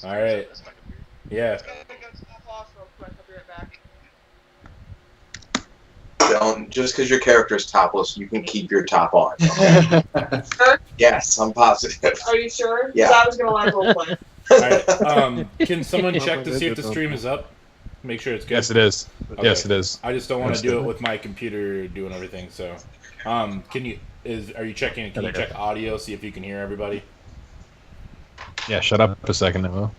All right. Yeah. Don't, just because your character is topless, you can keep your top on. Okay? Sure? Yes, I'm positive. Are you sure? Yeah. Because I was going to let roleplay. All right. Can someone check to see if the stream is up? Make sure it's good. Yes, it is. Okay. Yes, it is. I just don't want to do it with my computer doing everything. So, can you? Are you checking? Can you check audio? See if you can hear everybody. Yeah, shut up a second, Emma.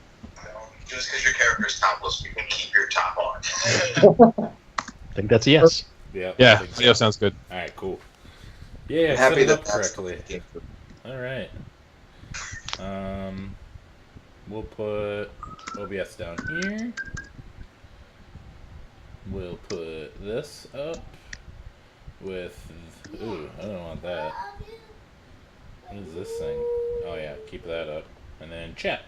Just because your character is topless, you can keep your top on. I think that's a yes. Yeah. Yeah, I think audio so. sounds good. All right. Cool. Yeah. I'm happy set it that up that's correctly. All right. We'll put OBS down here. We'll put this up with. Ooh, I don't want that. What is this thing? Oh yeah, keep that up, and then chat.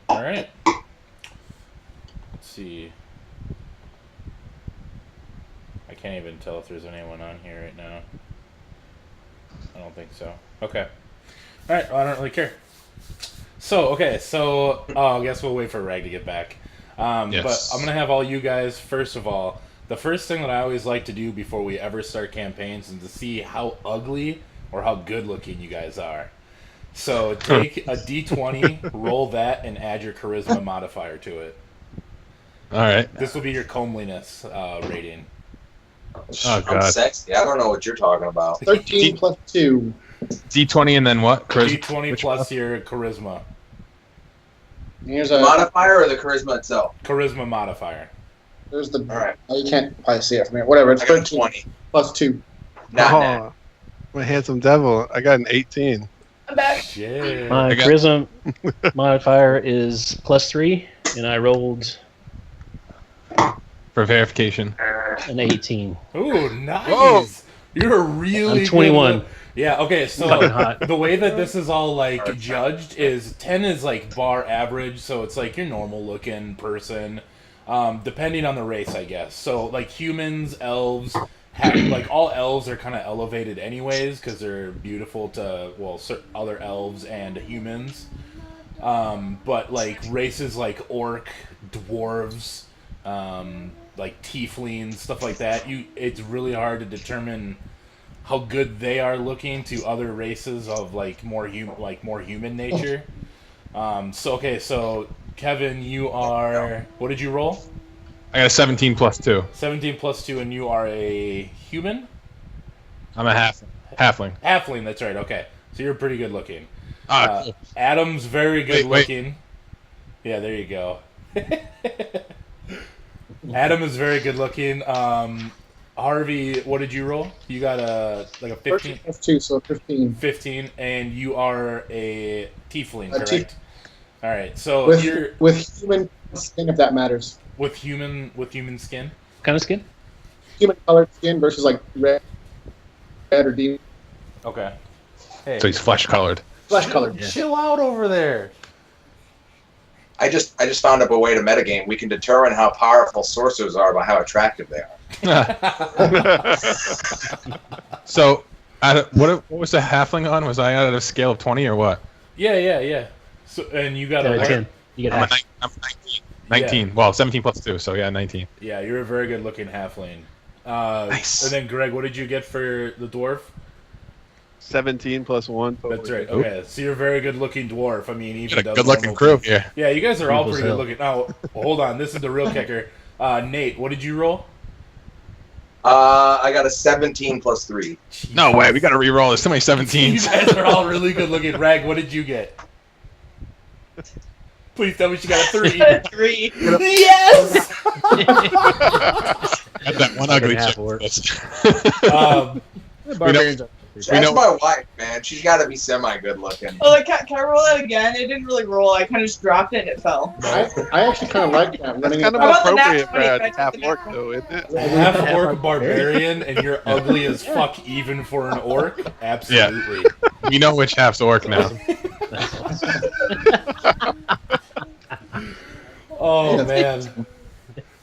All right. Let's see. I can't even tell if there's anyone on here right now. I don't think so. Okay. All right. Well, I don't really care. So I guess we'll wait for Rag to get back. Yes. But I'm gonna have all you guys. First of all, the first thing that I always like to do before we ever start campaigns is to see how ugly or how good looking you guys are. So take a D20, roll that, and add your charisma modifier to it. All right. This will be your comeliness rating. Oh, I'm God. sexy. I don't know what you're talking about. 13 plus 2. D20 and then what? D20 Which plus one? your charisma. Here's a Modifier or the charisma itself? Charisma modifier. there's the. All right. Oh, you can't probably see it from here. Whatever. It's I got a 13 20. plus 2. Not Oh, my handsome devil. I got an 18. I'm back. Shit. My I got- charisma modifier is +3, and I rolled For verification. an 18. Ooh, nice. Whoa. You're really I'm 21. good. Yeah, okay, Fucking so hot. the way that this is all like judged is 10 is like bar average, so it's like your normal looking person, depending on the race, I guess. So like humans, elves, like all elves are kind of elevated anyways because they're beautiful to other elves and humans. But like races like orc, dwarves, like tieflings, stuff like that, it's really hard to determine how good they are looking to other races of like more human nature. So Kevin, you are, what did you roll? I got a 17 plus 2. 17 plus 2, and you are a human? I'm a halfling. Halfling, that's right, okay. So you're pretty good looking. Ah, cool. Adam's very good Wait. looking. Yeah, there you go. Adam is very good looking. Harvey, what did you roll? You got a 15? 13 plus 2, so 15. 15, and you are a tiefling, A correct? All right, so you're With human skin, if that matters. with human skin. What kind of skin? Human colored skin versus like red or deep Okay. Hey, So he's flesh colored. flesh colored. chill out over there. I just found up a way to metagame. We can determine how powerful sorcerers are by how attractive they are. So, what was the halfling on? Was I at a scale of 20 or what? Yeah. So and you got a 10. You get half. I'm 19. 19. Well, 17 plus 2, so yeah, 19. Yeah, you're a very good looking halfling. Nice. And then Greg, what did you get for the dwarf? 17 plus 1. That's right. Okay, so you're a very good looking dwarf. I mean, You even got a the good looking normal- crew here. Yeah, you guys are all People's pretty good hell. looking. Now, hold on. This is the real kicker. Nate, what did you roll? I got a 17 plus 3. No way, we gotta re-roll. There's so many You 17s. guys are all really good looking. Rag, what did you get? Please tell me she got a 3. 3. Yes! Got that one ugly half chick. orc. Barbarians are- We That's know- my wife, man. She's got to be semi-good looking. Oh, like, can I roll that again? It didn't really roll. I kind of just dropped it and it fell. I actually kind of like that. That's Running kind of How about the appropriate nat for 20? a Can I half take the orc, nat though, isn't it? Half orc barbarian, and you're ugly as fuck even for an orc? Absolutely. We know which half's orc now. Oh, man.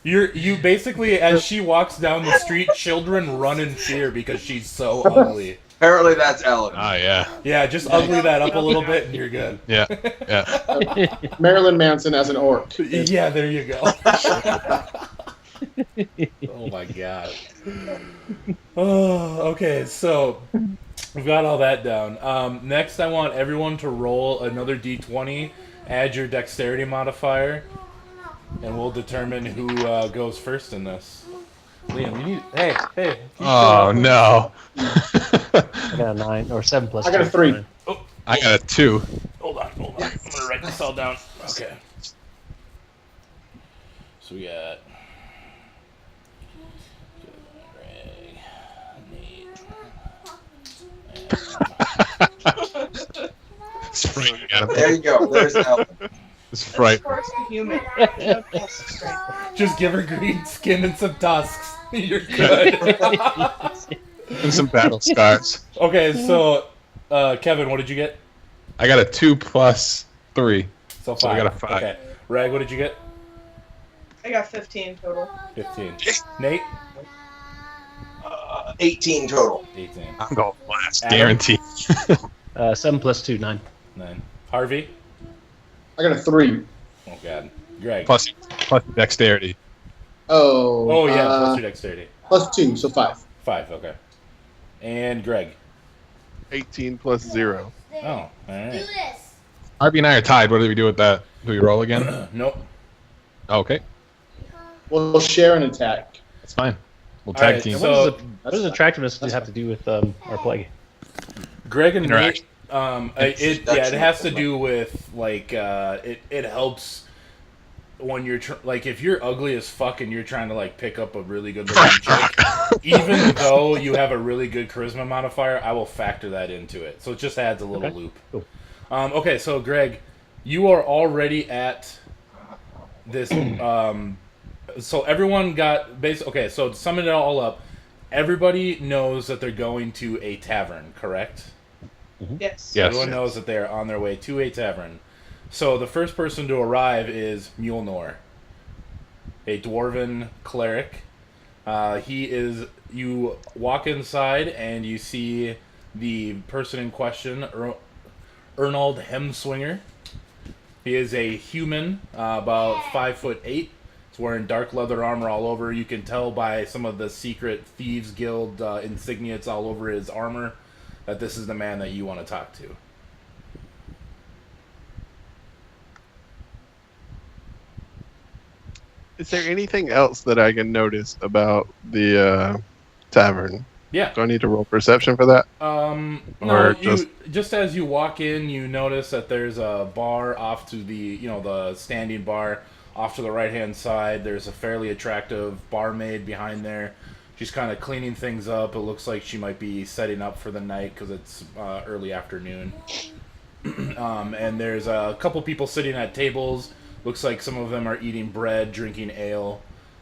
You basically, as she walks down the street, children run in fear because she's so ugly. Apparently that's Ellen. Ah, yeah. Yeah, just ugly that up a little bit and you're good. Yeah. Yeah. Marilyn Manson as an orc. Yeah, there you go. Oh my god. Oh, okay, so we've got all that down. Next, I want everyone to roll another d20, add your dexterity modifier, and we'll determine who goes first in this. Liam, you need. Hey. Can you Oh, shut up? no. I got a 9 or 7 plus. I got a 2. 3. I got a 2. Hold on. I'm gonna write this all down. Okay. So we got Greg, Nate, Sprite. There you go. There's Ellen. Sprite. First human. just give her green skin and some tusks. You're good. And some battle scars. Okay, so Kevin, what did you get? I got a 2 plus 3. So 5. So I got a 5. Okay. Rag, what did you get? I got 15 total. 15. Nate? 18 total. 18. I'm going last. Adam? Guaranteed. 7 plus 2, 9. 9. Harvey? I got a 3. Oh god. Greg? Plus dexterity. Oh yeah, plus your dexterity. Plus 2, so 5. 5, okay. And Greg? 18 plus 0. Oh, alright. Harvey and I are tied. What do we do with that? Do we roll again? Nope. Okay. We'll share an attack. That's fine. We'll All tag right, team. so- What does attractiveness have to do with our plague? Greg and Nate, Interaction. it has to do with like it helps when you're like if you're ugly as fuck and you're trying to like pick up a really good looking chick, even though you have a really good charisma modifier, I will factor that into it. So it just adds a little Okay, loop. cool. Okay, so Greg, you are already at this. So everyone got okay. So to sum it all up, everybody knows that they're going to a tavern, correct? Yes. Yes. Everyone knows that they're on their way to a tavern. So the first person to arrive is Mjolnir, a dwarven cleric. You walk inside and you see the person in question, Ernold Hemswinger. He is a human, about 5'8". He's wearing dark leather armor all over. You can tell by some of the secret Thieves Guild insignias all over his armor that this is the man that you want to talk to. Is there anything else that I can notice about the tavern? Yeah. Do I need to roll perception for that? No, Or just as you walk in, you notice that there's a bar off to the standing bar off to the right-hand side. There's a fairly attractive barmaid behind there. She's kind of cleaning things up. It looks like she might be setting up for the night because it's early afternoon. And there's a couple people sitting at tables. Looks like some of them are eating bread, drinking ale.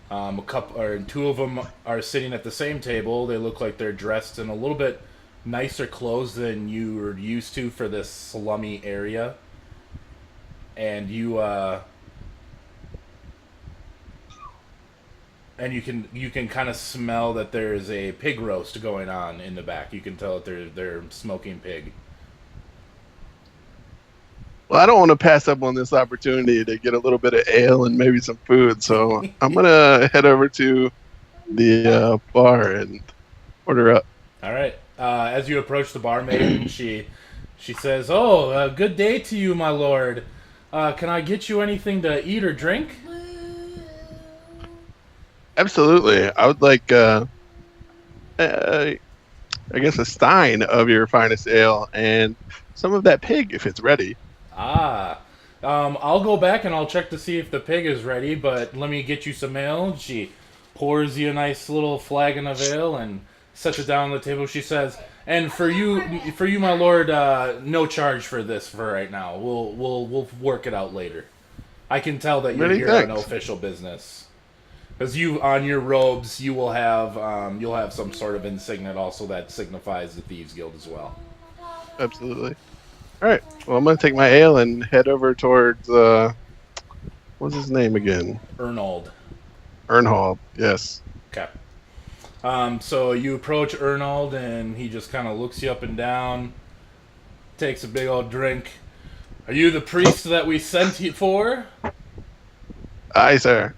Two of them are sitting at the same table. They look like they're dressed in a little bit nicer clothes than you're used to for this slummy area. And you can kind of smell that there's a pig roast going on in the back. You can tell that they're smoking pig. Well, I don't want to pass up on this opportunity to get a little bit of ale and maybe some food, so I'm going to head over to the bar and order up. All right. As you approach the barmaid, she says, "Oh, good day to you, my lord. Can I get you anything to eat or drink?" Absolutely. I would like, I guess, a stein of your finest ale and some of that pig if it's ready. I'll go back and I'll check to see if the pig is ready, but let me get you some ale. She pours you a nice little flagon of ale and sets it down on the table. She says, "And for you, my lord, no charge for this for right now. We'll work it out later. I can tell that you're Many here on thanks. official business, because on your robes you will have you'll have some sort of insignia also that signifies the Thieves Guild as well." Absolutely. All right. Well, I'm going to take my ale and head over towards, what's his name again? Ernold. Ernhald. Yes. Okay. So you approach Ernald, and he just kind of looks you up and down, takes a big old drink. Are you the priest that we sent you for? Aye, sir.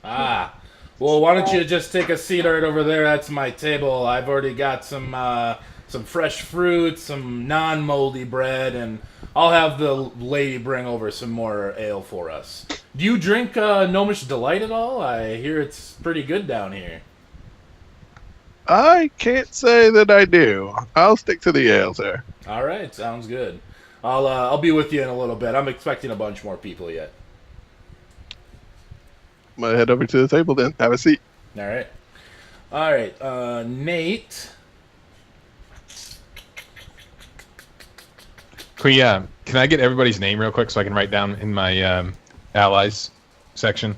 Ah. Well, why don't you just take a seat right over there? That's my table. I've already got some fresh fruit, some non-moldy bread, and I'll have the lady bring over some more ale for us. Do you drink Gnomish Delight at all? I hear it's pretty good down here. I can't say that I do. I'll stick to the ale, sir. All right, sounds good. I'll be with you in a little bit. I'm expecting a bunch more people yet. I'm gonna head over to the table then. Have a seat. All right. Nate. Can I get everybody's name real quick so I can write down in my allies section?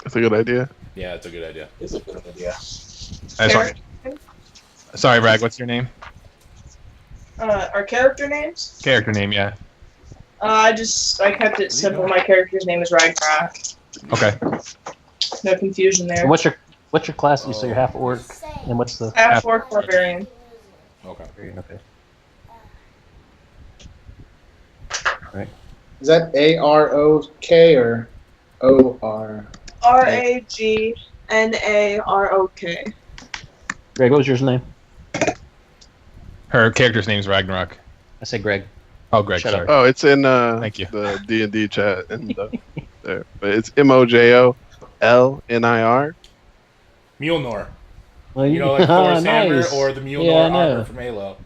That's a good idea. Yeah, it's a good idea. It's a good idea. Sorry, Rag. What's your name? Our character names? Character name, yeah. I kept it simple. My character's name is Ragnarok. Okay. No confusion there. And what's your class? You say you're half orc, and what's the Half orc barbarian. Okay. Okay. Right. Is that A-R-O-K or O-R? Ragnarok. Greg, what was yours name? Her character's name's Ragnarok. I said Greg. Oh, Greg, Shut sorry. up. Oh, it's in Thank you. the D&D chat and there. But it's Mojollnir. Mjolnir. Well, You know, like Thor's hammer nice. or the Mjolnir Yeah, I know. armor from Halo.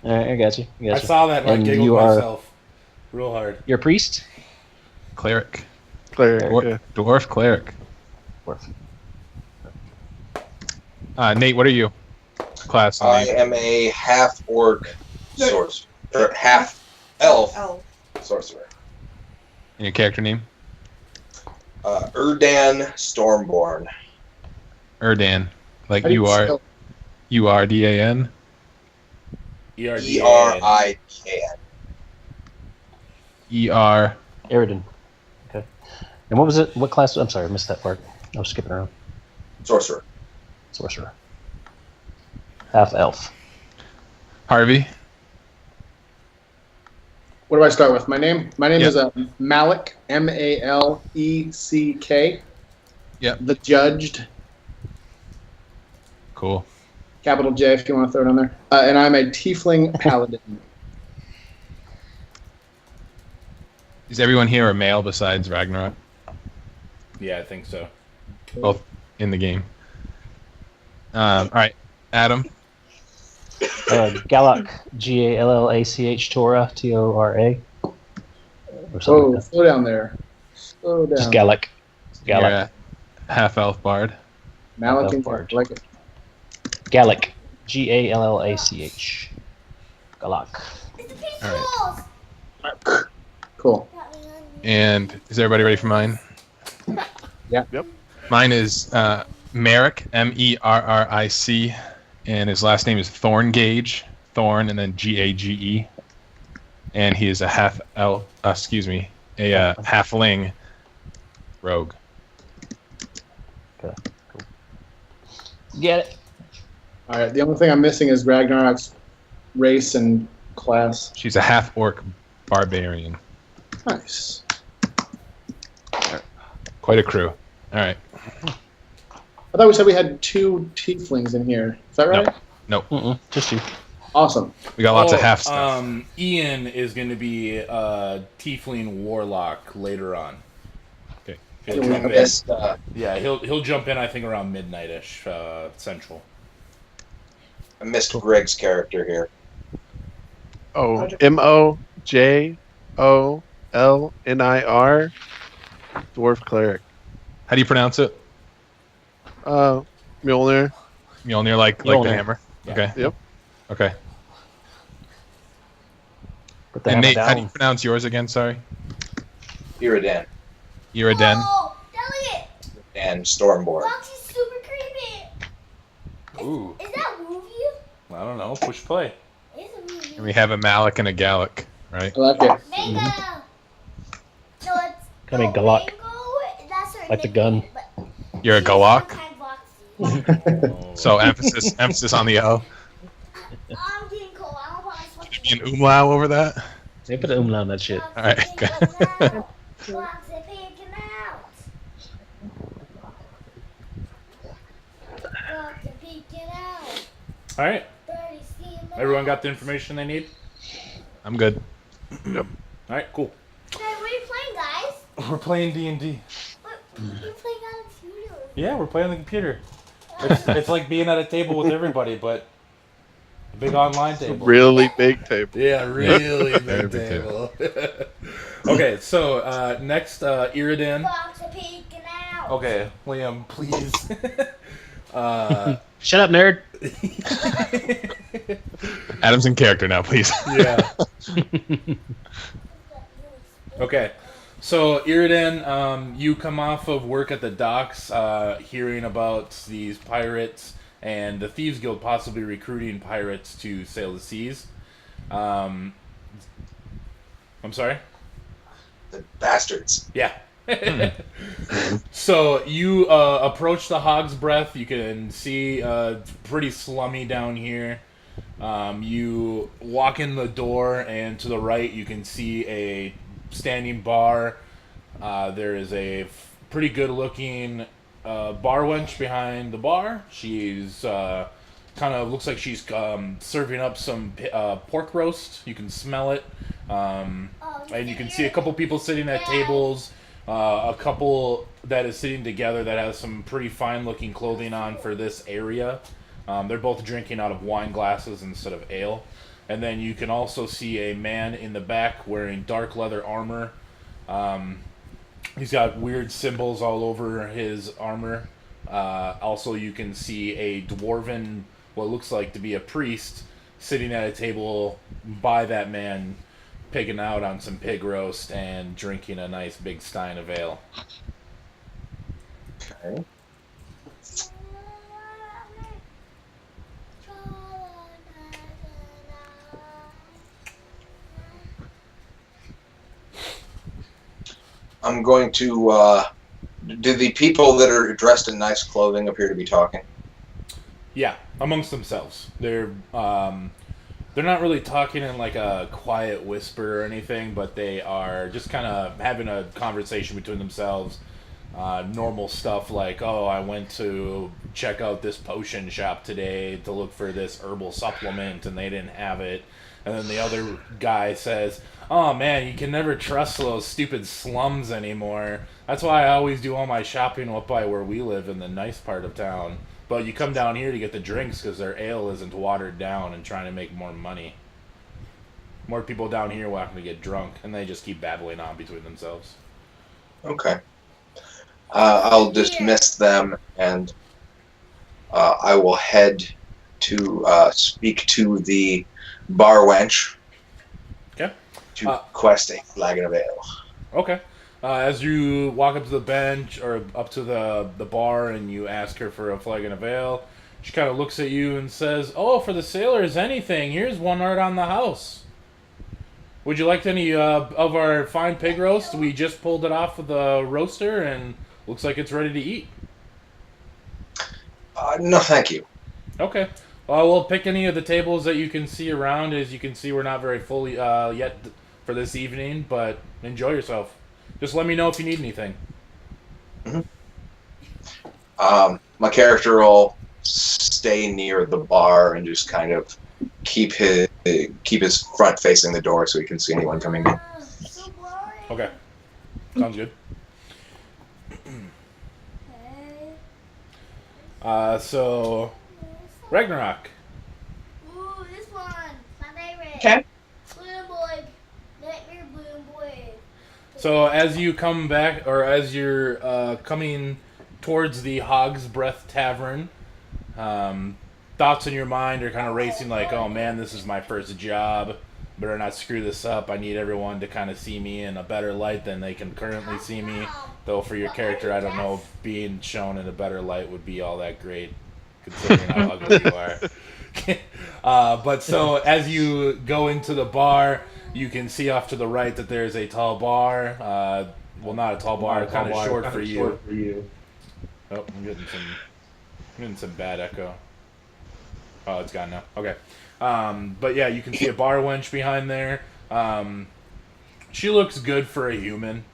All right, I got you. I saw that and I And giggled you are- myself real hard. You're a priest? Cleric. Cleric, Dwarf, yeah. dwarf cleric. Nate, what are you? Class I name. am a half orc sorcerer, or half elf Oh. sorcerer. And your character name? Erdan Stormborn. Erdan. Like How do you are. spell- URDAN. E-R-I-D-A-N. ER. Eridan. Okay. And what was it? What class? I'm sorry, I missed that part. I was skipping around. Sorcerer. Sorcerer. Half elf. Harvey. What do I start with? My name Yep. is Malik, M-A-L-E-C-K. Yep. The Judged, Cool. capital J if you want to throw it on there. And I'm a Tiefling Paladin. Is everyone here a male besides Ragnarok? Yeah, I think so. Both in the game. All right, Adam. Galak. G-A-L-L-A-C-H. Torah. T-O-R-A. Or something Whoa, like that. slow down there. Slow down. Just Galak. You're Galak. a half elf bard. Malik and Bard. like it. Galak. G-A-L-L-A-C-H. Galak. All right. Cool. And is everybody ready for mine? Yeah. Yep. Mine is Merrick, M-E-R-R-I-C, and his last name is Thorngage, Thorn, and then G-A-G-E. And he is a halfling rogue. Okay. Cool. Get it. All right. The only thing I'm missing is Ragnarok's race and class. She's a half orc barbarian. Nice. Quite a crew. All right. I thought we said we had 2 tieflings in here. Is that right? Nope. Just you. Awesome. We got lots of half stuff. Ian is going to be a tiefling warlock later on. Okay. He'll I jump in. Missed, Yeah, he'll jump in. I think around midnight-ish Central. I missed Greg's character here. Oh, Mojollnir. Dwarf cleric. How do you pronounce it? Mjolnir. Mjolnir, like the Mjolnir. hammer. Yeah. Okay. Yep. Okay. Put the And hammer Nate, how do you down. pronounce yours again? Sorry. Iradan Iraden. Oh, Elliot! and Stormborn. Foxy's super creepy! Ooh, Is that move you? I don't know. Push play. It's a move And you. we have a Malik and a Gallic, right? I like it. Mango! No, it's I mean, no, Galak. Mango, that's her Like the gun. nickname, but You're a she's Galak? sometimes Foxy. So emphasis on the O. I'm getting cold. I don't want to switch. Be an umlau over that. They put an umlaut on that shit. All right. Box it picking out. Box it picking out. All right. 30 steam Everyone got the information they need? I'm good. All right, cool. Hey, what are you playing, guys? We're playing D&D. What? You're playing on a computer. Yeah, we're playing on the computer. It's like being at a table with everybody, but a big online table. Really big table. Yeah, really Very big big table. Okay, so next, Iridan. Box it picking out. Okay, Liam, please. Shut up, nerd. Adam's in character now, please. Yeah. Okay. So, Iridan, you come off of work at the docks, hearing about these pirates and the Thieves Guild possibly recruiting pirates to sail the seas. I'm sorry? The bastards. Yeah. So, you approach the Hog's Breath. You can see pretty slummy down here. You walk in the door, and to the right, you can see a standing bar. There is a pretty good-looking bar wench behind the bar. She's kind of looks like she's serving up some pork roast. You can smell it, and you can see a couple people sitting at tables. A couple that is sitting together that has some pretty fine-looking clothing on for this area. They're both drinking out of wine glasses instead of ale. And then you can also see a man in the back wearing dark leather armor. He's got weird symbols all over his armor. Also, you can see a dwarven, what looks like to be a priest, sitting at a table by that man, pigging out on some pig roast and drinking a nice big stein of ale. Okay. I'm going to. Do the people that are dressed in nice clothing appear to be talking? Yeah, amongst themselves. They're not really talking in like a quiet whisper or anything, but they are just kind of having a conversation between themselves. Normal stuff like, oh, I went to check out this potion shop today to look for this herbal supplement and they didn't have it. And then the other guy says, oh man, you can never trust those stupid slums anymore. That's why I always do all my shopping up by where we live in the nice part of town. But you come down here to get the drinks because their ale isn't watered down and trying to make more money. More people down here wanting to get drunk, and they just keep babbling on between themselves. Okay. I'll dismiss them, and I will head to speak to the bar wench. Okay. To quest a flagon of ale. Okay. As you walk up to the bench, or up to the bar, and you ask her for a flagon of ale, she kind of looks at you and says, oh, for the sailors, anything. Here's one right on the house. Would you like any of our fine pig roast? We just pulled it off of the roaster, and looks like it's ready to eat. No, thank you. Okay. We'll pick any of the tables that you can see around. As you can see, we're not very full yet for this evening, but enjoy yourself. Just let me know if you need anything. Mm-hmm. My character will stay near the bar and just kind of keep his front facing the door so he can see anyone coming in. Okay. Sounds good. So, Ragnarok. Ooh, this one. My favorite. Okay. Balloon boy. Nightmare balloon boy. So as you come back, or as you're coming towards the Hog's Breath Tavern, thoughts in your mind are kind of racing like, oh man, this is my first job. Better not screw this up. I need everyone to kind of see me in a better light than they can currently see me. Though for your character, I don't know if being shown in a better light would be all that great, considering how ugly you are. But so as you go into the bar, you can see off to the right that there's a tall bar. Well, not a tall bar, kind of short for you. Oh, I'm getting some Getting some bad echo. Oh, it's gone now. Okay. But yeah, you can see a bar wench behind there. She looks good for a human.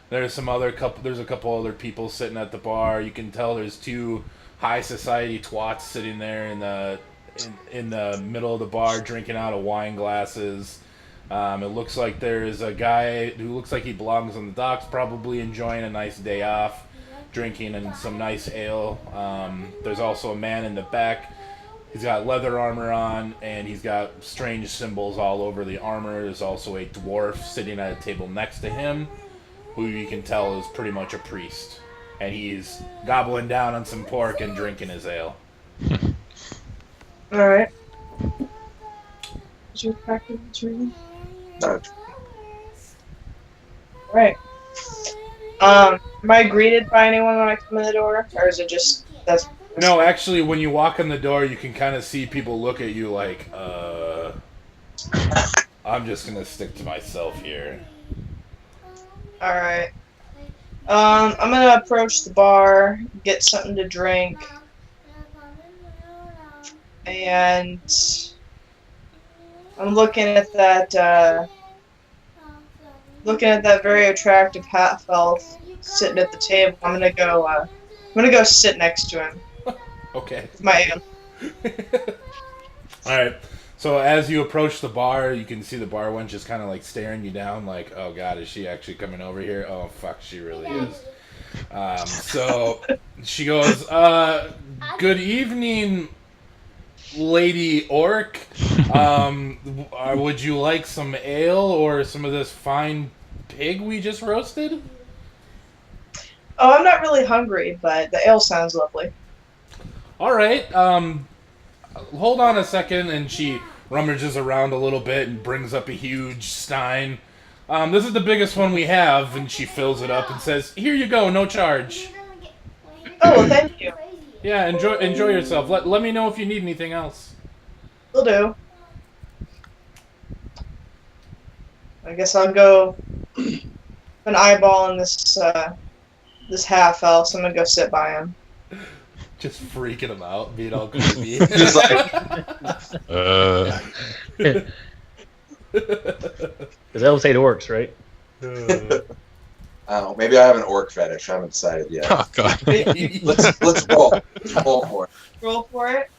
There's a couple other people sitting at the bar. You can tell there's two high society twats sitting there in the middle of the bar drinking out of wine glasses. It looks like there's a guy who looks like he belongs on the docks, probably enjoying a nice day off, drinking and some nice ale. There's also a man in the back. He's got leather armor on, and he's got strange symbols all over the armor. There's also a dwarf sitting at a table next to him, who you can tell is pretty much a priest. And he's gobbling down on some pork and drinking his ale. Alright. Is your practice reading? No. Right. Am I greeted by anyone when I come in the door? Or is it just... that's... No, actually, when you walk in the door, you can kind of see people look at you like, I'm just gonna stick to myself here. Alright. I'm gonna approach the bar, get something to drink, and I'm looking at that very attractive half elf sitting at the table. I'm gonna go sit next to him. Okay. With my ale. Alright. So as you approach the bar, you can see the bar wench is kind of like staring you down like, oh god, is she actually coming over here? Oh fuck, she really is. So she goes, good evening, Lady Orc. Would you like some ale or some of this fine pig we just roasted? Oh, I'm not really hungry, but the ale sounds lovely. Alright, hold on a second, and she rummages around a little bit and brings up a huge stein. This is the biggest one we have, and she fills it up and says, here you go, no charge. Oh, well, thank you. Yeah, enjoy yourself. Let me know if you need anything else. Will do. I guess I'll go an eyeball in this half elf, so I'm gonna go sit by him. Just freaking him out, being all creepy. Just like, Because that'll say it works, right? oh, maybe I have an orc fetish. I haven't decided yet. Oh god. Let's roll. Let's roll for it. Roll for it.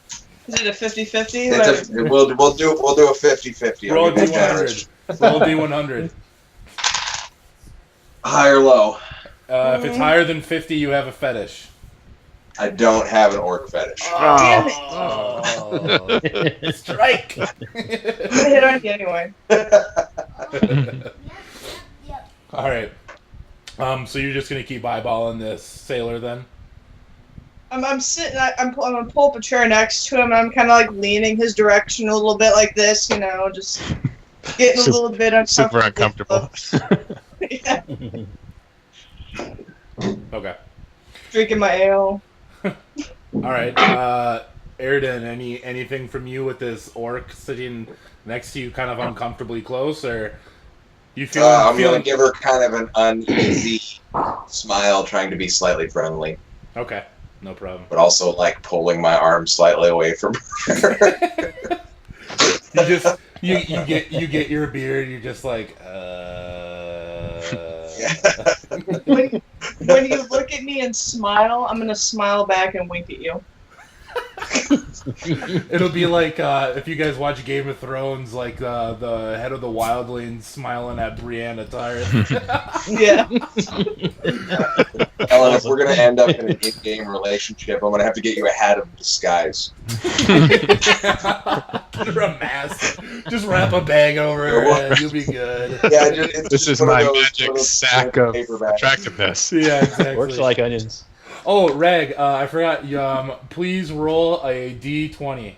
Is it a 50-50? We'll do a 50-50. Roll a I'll be generous. D100. Roll a D100. High or low? If it's higher than 50, you have a fetish. I don't have an orc fetish. Damn it! Oh. Strike! I'm gonna hit on you anyway. Alright. So you're just gonna keep eyeballing this sailor then? I'm sitting. I'm gonna pull up a chair next to him. And I'm kind of like leaning his direction a little bit, like this, you know, just getting a little bit uncomfortable. Super uncomfortable. Yeah. Okay. Drinking my ale. Alright. Airden, anything from you with this orc sitting next to you kind of uncomfortably close, or you feel I'm gonna give her kind of an uneasy smile, trying to be slightly friendly, Okay, no problem. but also like pulling my arm slightly away from her. You get your beard, you're just like, When you look at me and smile, I'm gonna smile back and wink at you. It'll be like if you guys watch Game of Thrones, like the head of the wildlings smiling at Brienne Tyrus. Yeah. Ellen, if we're gonna end up in an in-game relationship, I'm gonna have to get you a hat of disguise. Get her a mask. Just wrap a bag over her head. You'll be good. Yeah, This is my magic sack of attractiveness. Yeah, exactly. Works like onions. Oh, Reg, I forgot. Please roll a d20.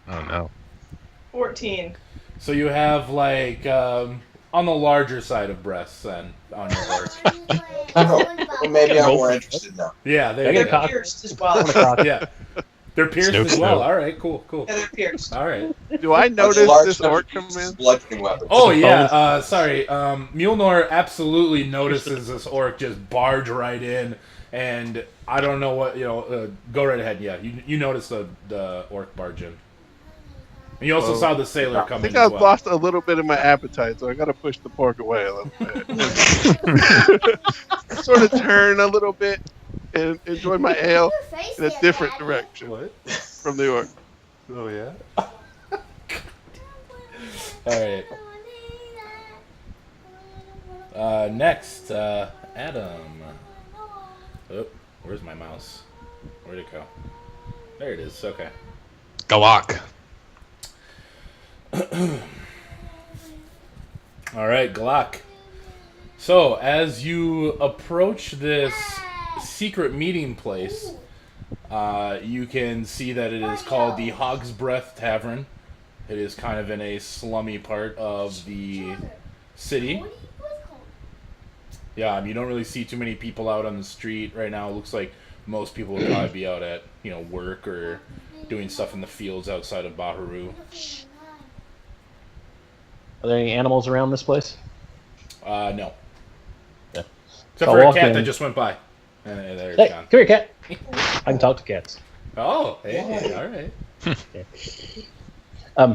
Oh no. 14. So you have like on the larger side of breasts then on your work. Well, maybe I'm more interested now. Yeah, there I you get a go. cock. Pierced as well. Yeah, they're pierced Snoop, as well. Snoop. All right, cool. Yeah, they're pierced. All right. Do I notice this orc come in? Bludgeoning weapon. Oh yeah, sorry. Mjolnir absolutely notices this orc just barge right in, and I don't know what go right ahead. Yeah, you noticed the orc barge in. And you also saw the sailor I come think in as I've well. lost a little bit of my appetite, so I got to push the pork away a little bit. Sort of turn a little bit and enjoy my ale Your face in a there, different Daddy. direction What? from the orc. Oh yeah. All right. Next, Adam. Oh, where's my mouse? Where'd it go? There it is. Okay. Galak. All right, Glock. So, as you approach this secret meeting place, you can see that it is called the Hog's Breath Tavern. It is kind of in a slummy part of the city. Yeah, you don't really see too many people out on the street right now. It looks like most people would probably be out at, work or doing stuff in the fields outside of Baharu. Are there any animals around this place? No. Yeah. Except So for I'll a walk cat in. that just went by. There it's Hey, gone. come here, cat. I can talk to cats. Oh, hey, all right.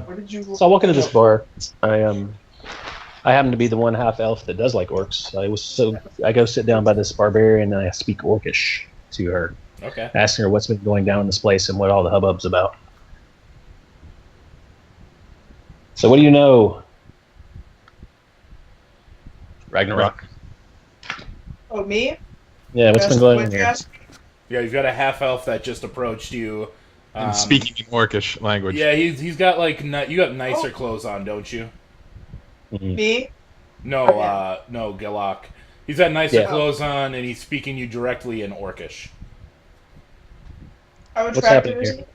Where did you? So I walk into this bar. I happen to be the one half elf that does like orcs. I go sit down by this barbarian and I speak Orcish to her, Okay. asking her what's been going down in this place and what all the hubbub's about. So what do you know, Ragnarok? Oh, me? Yeah, what's been going on here? Yeah, you've got a half elf that just approached you. And speaking in Orcish language. Yeah, he's got you got nicer clothes on, don't you? Mhm. Me? No, Okay. no, Galak. He's got nicer Yeah. clothes on, and he's speaking you directly in Orcish. How What's attractive happening is here?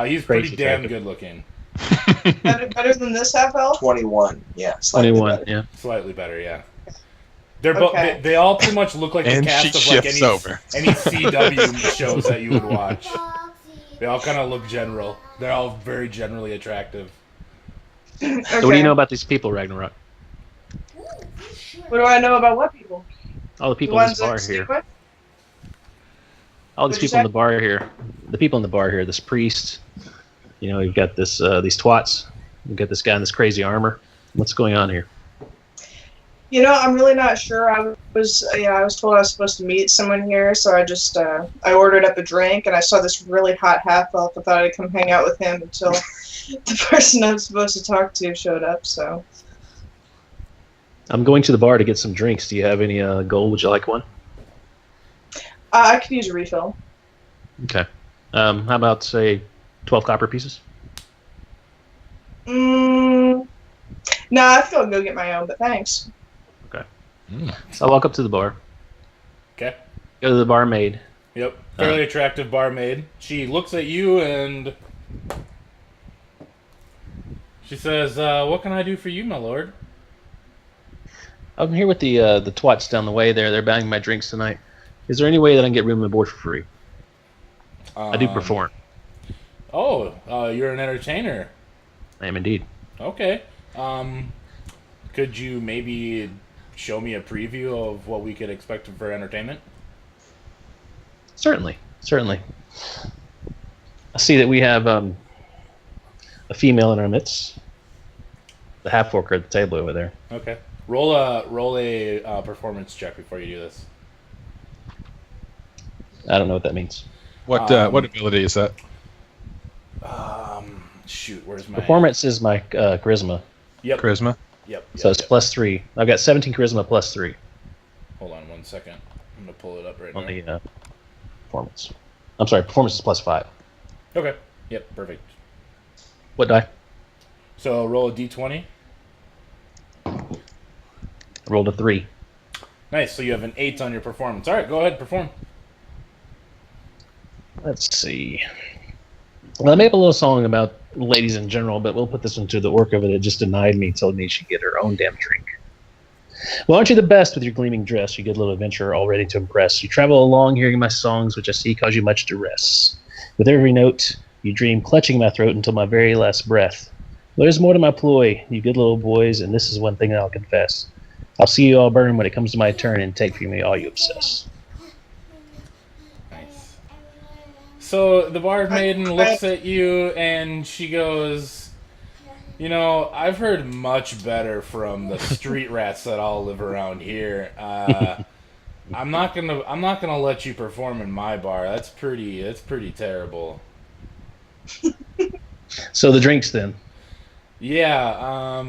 he? He's pretty Crazy damn attractive. good looking. Better than this half elf? 21. Yeah, slightly 21, better. yeah. Slightly better, yeah. They're both. Okay. They all pretty much look like the And cast she of like shifts over. any CW shows that you would watch. They all kind of look general. They're all very generally attractive. Okay. So what do you know about these people, Ragnarok? What do I know about what people? All the The people in ones this bar that here. stick with? All these What'd you people in say? the bar here. The people in the bar here. This priest. You've got these twats. You've got this guy in this crazy armor. What's going on here? I'm really not sure. I was told I was supposed to meet someone here, so I just I ordered up a drink, and I saw this really hot half elf. I thought I'd come hang out with him until the person I'm supposed to talk to showed up. So I'm going to the bar to get some drinks. Do you have any gold? Would you like one? I could use a refill. Okay. How about, say, 12 copper pieces? No, I think I'll go get my own, but thanks. So I walk up to the bar. Okay. Go to the barmaid. Yep. Fairly attractive barmaid. She looks at you and she says, "What can I do for you, my lord?" I'm here with the twats down the way there. They're buying my drinks tonight. Is there any way that I can get room and board for free? I do perform. Oh, you're an entertainer. I am indeed. Okay. Could you maybe show me a preview of what we could expect for entertainment? Certainly. I see that we have a female in our midst. The half-orc at the table over there. Okay. Roll a performance check before you do this. I don't know what that means. What ability is that? Shoot, where's my Performance is my charisma, Yep. Charisma? Yep. so it's +3. I've got 17 charisma +3 Hold on 1 second. I'm gonna pull it up right on now. the performance. I'm sorry, performance is +5. Okay. Yep. Perfect. What die? So roll a d20. I rolled a 3. Nice. So you have an 8 on your performance. All right. Go ahead. Perform. Let's see. Well, I made up a little song about ladies in general, but we'll put this into the orc of it. It just denied me, told me she should get her own damn drink. Well, aren't you the best with your gleaming dress, you good little adventurer, all ready to impress? You travel along hearing my songs, which I see cause you much duress. With every note, you dream clutching my throat until my very last breath. Well, there's more to my ploy, you good little boys, and this is one thing I'll confess. I'll see you all burn when it comes to my turn and take from me all you obsess. So the bar maiden looks at you and she goes, "You know, I've heard much better from the street rats that all live around here. I'm not gonna let you perform in my bar. That's pretty terrible." So the drinks then. Yeah,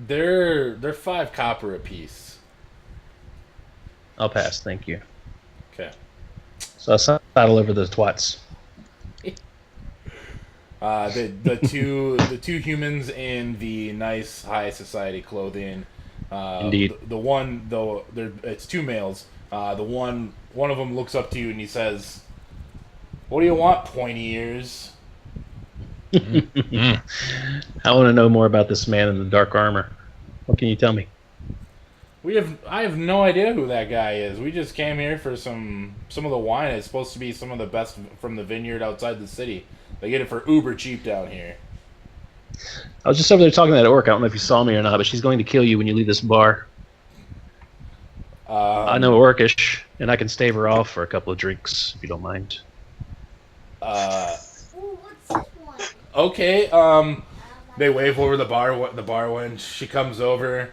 they're 5 copper apiece. I'll pass, thank you. Okay. So I'll saddle over the twats. The two humans in the nice high society clothing. Indeed. The one though, it's 2 males. The one of them looks up to you and he says, "What do you want, pointy ears?" I want to know more about this man in the dark armor. What can you tell me? I have no idea who that guy is. We just came here for some of the wine. It's supposed to be some of the best from the vineyard outside the city. They get it for uber cheap down here. I was just over there talking to that orc. I don't know if you saw me or not, but she's going to kill you when you leave this bar. I know Orcish, and I can stave her off for a couple of drinks, if you don't mind. Ooh, what's this one? Okay. They wave over the bar when she comes over.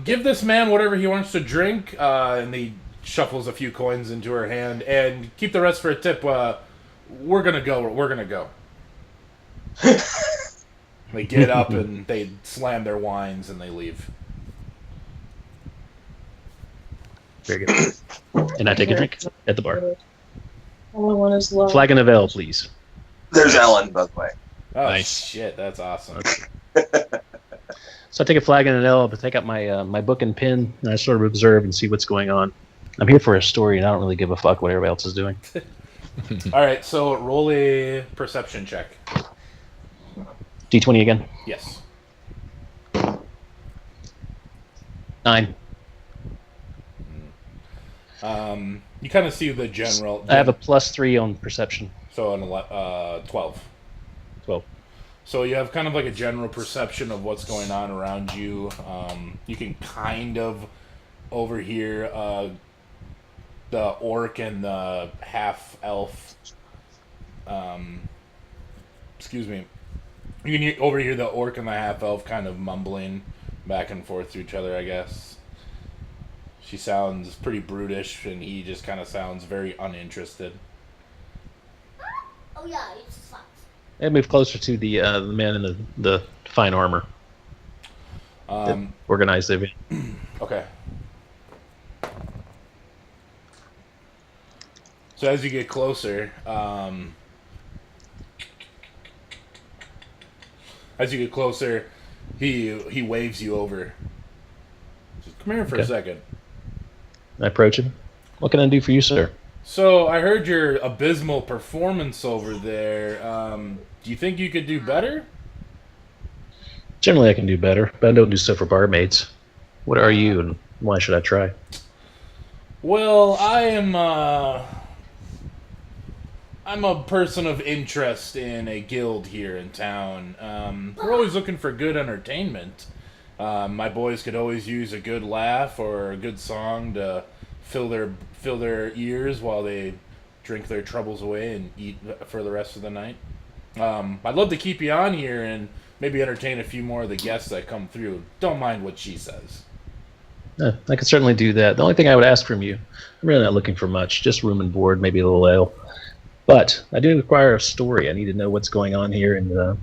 Give this man whatever he wants to drink, and he shuffles a few coins into her hand, and keep the rest for a tip. We're gonna go. They get up and they slam their wines and they leave. Very good. And I take a drink at the bar. All I want is love. Flagon of ale, please. There's Ellen, by the way. Oh Nice. shit, that's awesome. So I take a flagon and ale, but take out my book and pen, and I sort of observe and see what's going on. I'm here for a story, and I don't really give a fuck what everybody else is doing. All right, so roll a perception check. D20 again. Yes. 9. You kind of see the general. I have a +3 on perception. So an 12. 12. So you have kind of like a general perception of what's going on around you. You can kind of overhear the orc and the half elf. Excuse me. You can overhear the orc and the half elf kind of mumbling back and forth to each other, I guess. She sounds pretty brutish, and he just kind of sounds very uninterested. Oh yeah, it's sucks. I move closer to the man in the fine armor. That organized the event. Okay. So as you get closer, he waves you over. Just come here for a second. I approach him. What can I do for you, sir? So I heard your abysmal performance over there. Do you think you could do better? Generally, I can do better, but I don't do so for barmaids. What are you, and why should I try? Well, I'm a person of interest in a guild here in town. We're always looking for good entertainment. My boys could always use a good laugh or a good song to fill their ears while they drink their troubles away and eat for the rest of the night. I'd love to keep you on here and maybe entertain a few more of the guests that come through. Don't mind what she says. I could certainly do that. The only thing I would ask from you, I'm really not looking for much, just room and board, maybe a little ale. But I do require a story. I need to know what's going on here, and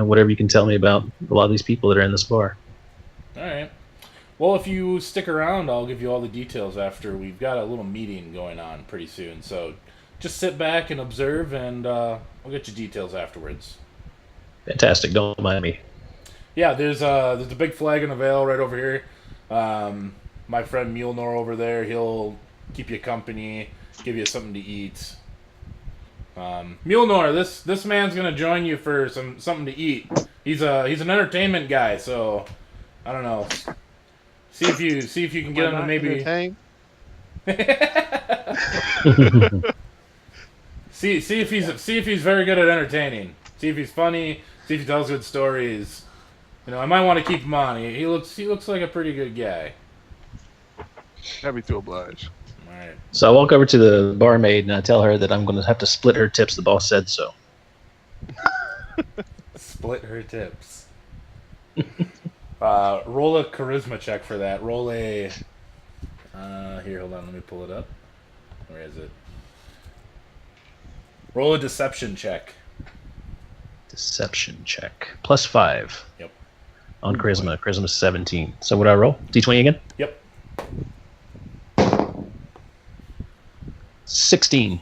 whatever you can tell me about a lot of these people that are in this bar. All right. Well, if you stick around, I'll give you all the details after. We've got a little meeting going on pretty soon, so just sit back and observe, and I'll get you details afterwards. Fantastic. Don't mind me. Yeah, there's a big flagon of ale right over here. My friend Mjolnir over there, he'll keep you company, give you something to eat. Mjolnir, this man's gonna join you for something to eat. He's an entertainment guy, so I don't know. See if you can get him to maybe see if he's very good at entertaining. See if he's funny. See if he tells good stories. I might want to keep him on. He looks like a pretty good guy. Happy to oblige. All right. So I walk over to the barmaid and I tell her that I'm going to have to split her tips. The boss said so. Split her tips. Roll a charisma check for that. Roll a. Here, hold on. Let me pull it up. Where is it? Roll a deception check. Deception check. +5. Yep. On charisma. Charisma 17. So what do I roll? D20 again? Yep. 16.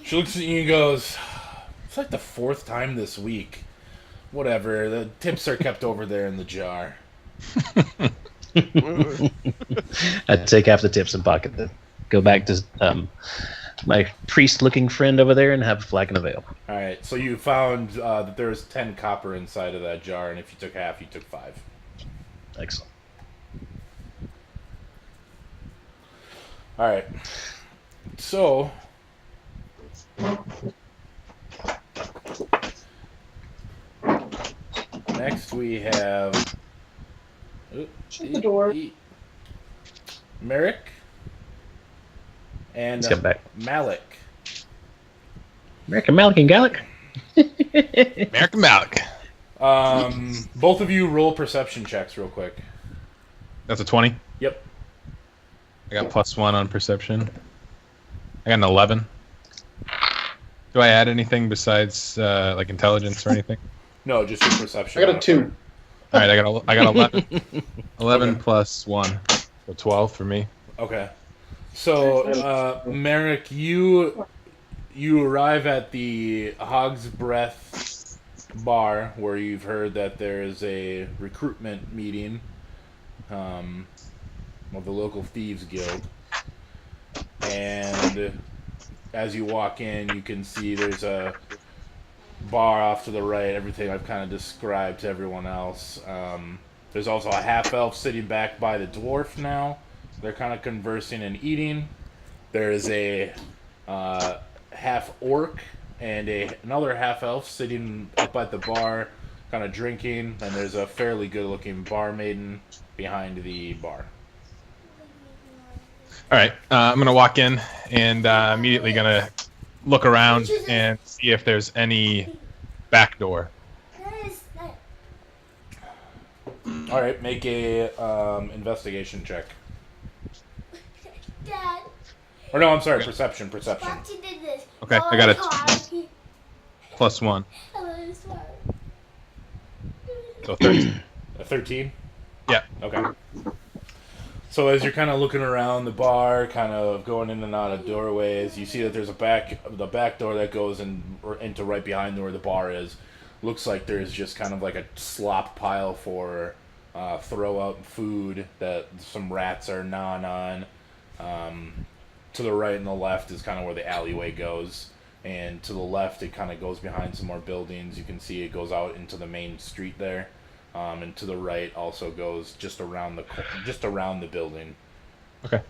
She looks at you and goes, "It's like the 4th time this week. Whatever. The tips are kept over there in the jar." I'd take half the tips and pocket them. Go back to my priest-looking friend over there and have a flagon of ale. All right. So you found that there was 10 copper inside of that jar, and if you took half, you took 5. Excellent. All right. So. Next we have. Shut the door. Merrick and Let's get back. Malik. American Malik and Gallic. American Malik. Both of you roll perception checks real quick. That's a 20. Yep. I got +1 on perception. I got an 11. Do I add anything besides like intelligence or anything? No, just your perception. I got a 2. All right, I got 11. 11 Okay. plus 1, so 12 for me. Okay. So, Merrick, you arrive at the Hog's Breath bar where you've heard that there is a recruitment meeting of the local thieves guild, and as you walk in, you can see there's a bar off to the right. Everything I've kind of described to everyone else. There's also a half-elf sitting back by the dwarf now. They're kind of conversing and eating. There's a half-orc and another half-elf sitting up at the bar, kind of drinking. And there's a fairly good-looking barmaiden behind the bar. All right, I'm going to walk in and immediately going to look around and see if there's any back door. All right, make a investigation check. Dad, Or no, I'm sorry, perception. Foxy did this. Okay, I got a +1, so 13. A 13? Yeah. Okay. So as you're kind of looking around the bar, kind of going in and out of doorways, you see that there's the back door that goes into right behind where the bar is. Looks like there's just kind of like a slop pile for throw out food that some rats are gnawing on. To the right and the left is kind of where the alleyway goes, and to the left it kind of goes behind some more buildings. You can see it goes out into the main street there. And to the right also goes just around the building. Okay.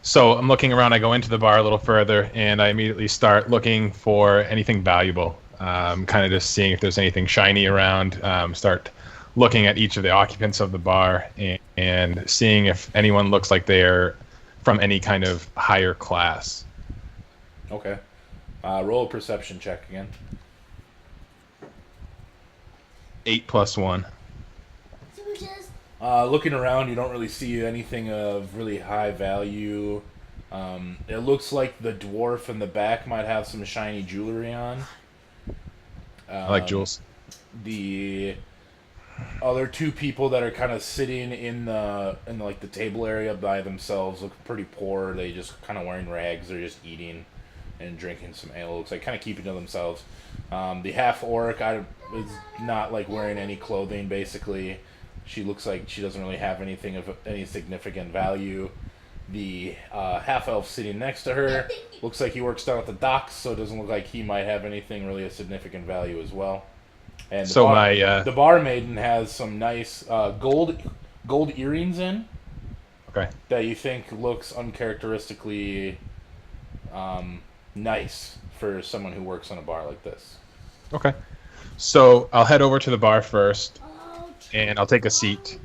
So I'm looking around. I go into the bar a little further, and I immediately start looking for anything valuable. Kind of just seeing if there's anything shiny around. Start looking at each of the occupants of the bar and seeing if anyone looks like they're from any kind of higher class. Okay. Roll a perception check again. 8 plus 1. So we just Looking around, you don't really see anything of really high value. It looks like the dwarf in the back might have some shiny jewelry on. I like jewels. The other two people that are kind of sitting in the table area by themselves look pretty poor. They just kind of wearing rags. They're just eating and drinking some ale. Looks like kind of keeping to themselves. The half orc is not like wearing any clothing. Basically, she looks like she doesn't really have anything of any significant value. The half elf sitting next to her looks like he works down at the docks, so it doesn't look like he might have anything really of significant value as well. And the So the bar maiden has some nice gold earrings in. Okay. That you think looks uncharacteristically nice for someone who works in a bar like this. Okay. So I'll head over to the bar first, and I'll take a seat.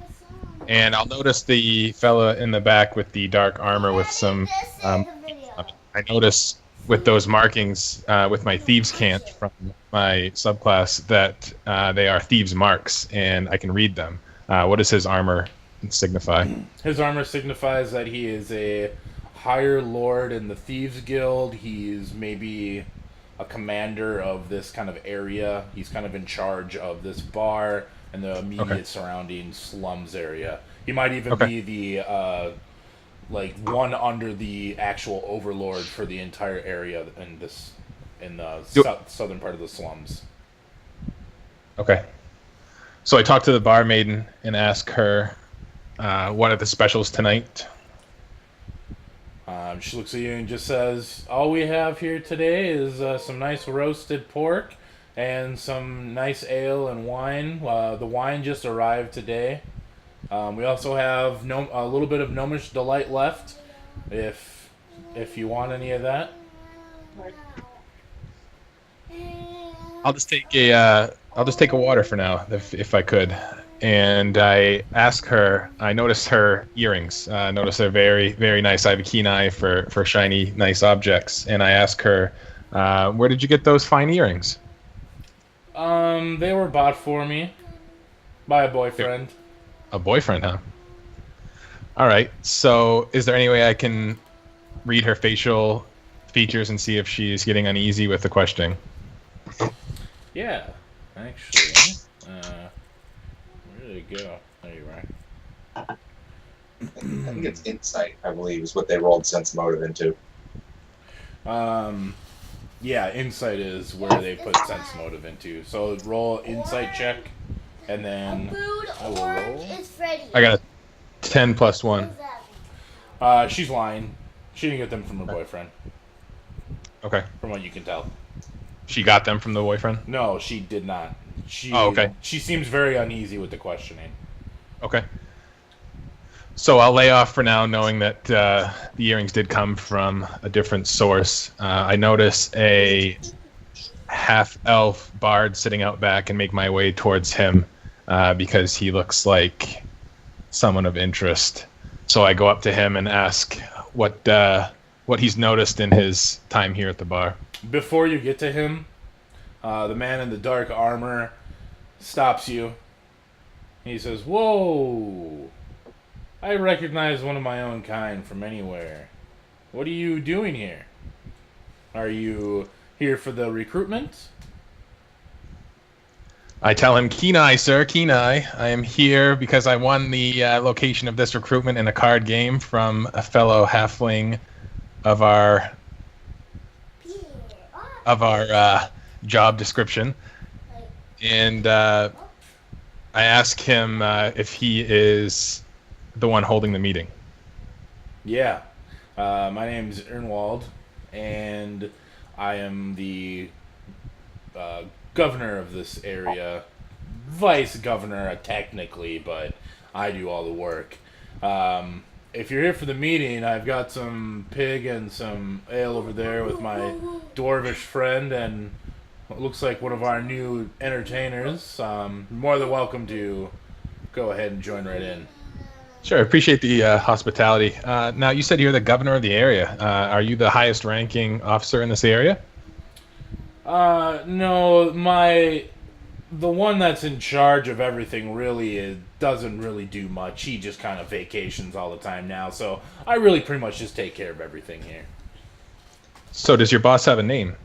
And I'll notice the fella in the back with the dark armor with some. I notice with those markings with my thieves' cant from my subclass that they are thieves' marks, and I can read them. What does his armor signify? His armor signifies that he is a higher lord in the Thieves Guild. He's maybe a commander of this kind of area. He's kind of in charge of this bar and the immediate surrounding slums area. He might even be the one under the actual overlord for the entire area in the southern part of the slums. Okay. So I talk to the barmaiden and ask her, what are the specials tonight? She looks at you and just says, all we have here today is some nice roasted pork and some nice ale and wine. The wine just arrived today. We also have a little bit of Gnomish Delight left, if you want any of that. I'll just take a water for now, if I could. And I ask her. I notice her earrings. Notice they're very, very nice. I have a keen eye for shiny, nice objects. And I ask her, where did you get those fine earrings? They were bought for me by a boyfriend. A boyfriend, huh? All right. So, is there any way I can read her facial features and see if she's getting uneasy with the questioning? Yeah, actually. Where did it go? There you are. I think it's insight, I believe, is what they rolled sense motive into. Yeah, insight is where they put sense motive into. So roll insight check, and then I will roll. I got a 10 plus 1. She's lying. She didn't get them from her boyfriend. Okay. From what you can tell. She got them from the boyfriend? No, she did not. Okay. She seems very uneasy with the questioning. Okay. So I'll lay off for now, knowing that the earrings did come from a different source. I notice a half-elf bard sitting out back and make my way towards him because he looks like someone of interest. So I go up to him and ask what he's noticed in his time here at the bar. Before you get to him, the man in the dark armor stops you. He says, "Whoa! I recognize one of my own kind from anywhere. What are you doing here? Are you here for the recruitment?" I tell him, "Keen eye, sir, keen eye. I am here because I won the location of this recruitment in a card game from a fellow halfling of our job description." And I ask him if he is the one holding the meeting. Yeah. My name's Ernwald, and I am the governor of this area. Vice governor, technically, but I do all the work. If you're here for the meeting, I've got some pig and some ale over there with my dwarvish friend, and it looks like one of our new entertainers. More than welcome to go ahead and join right in. Sure, appreciate the hospitality. Now, you said you're the governor of the area. Are you the highest ranking officer in this area? No, the one that's in charge of everything really doesn't really do much. He just kind of vacations all the time now, so I really pretty much just take care of everything here. So does your boss have a name?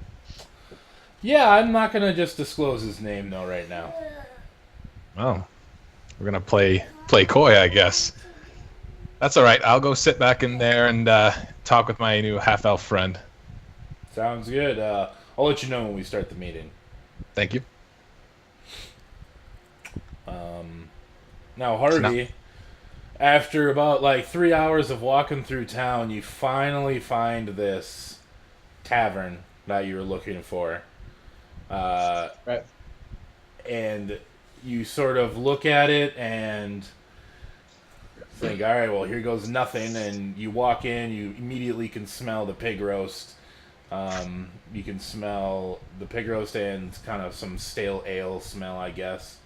Yeah, I'm not going to just disclose his name, though, right now. Oh, we're going to play coy, I guess. That's all right. I'll go sit back in there and talk with my new half-elf friend. Sounds good. I'll let you know when we start the meeting. Thank you. Now, Harvey, after about 3 hours of walking through town, you finally find this tavern that you were looking for. Right. And you sort of look at it and think, all right, well, here goes nothing. And you walk in, you immediately can smell the pig roast. You can smell the pig roast and kind of some stale ale smell, I guess.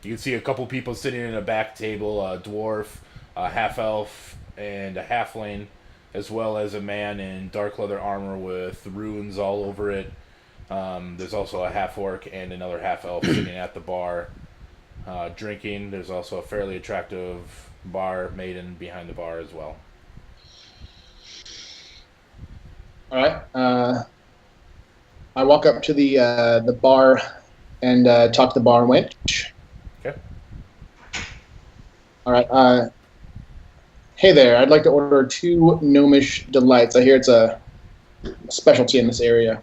You can see a couple people sitting in a back table, a dwarf, a half-elf, and a halfling, as well as a man in dark leather armor with runes all over it. There's also a half-orc and another half-elf sitting at the bar drinking. There's also a fairly attractive bar maiden behind the bar as well. All right. I walk up to the bar and talk to the bar wench. Okay. All right. Hey there. I'd like to order 2 gnomish delights. I hear it's a specialty in this area.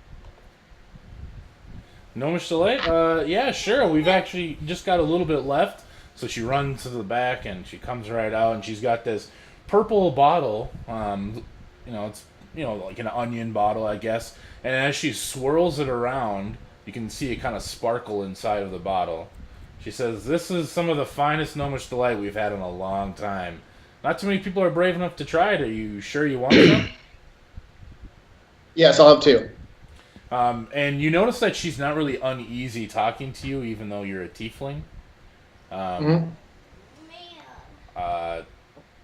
Gnomish Delight? Yeah, sure. We've actually just got a little bit left. So she runs to the back and she comes right out and she's got this purple bottle. It's like an onion bottle, I guess. And as she swirls it around, you can see it kind of sparkle inside of the bottle. She says, "This is some of the finest Gnomish Delight we've had in a long time. Not too many people are brave enough to try it. Are you sure you want some?" Yes, I'll have 2. And you notice that she's not really uneasy talking to you, even though you're a tiefling.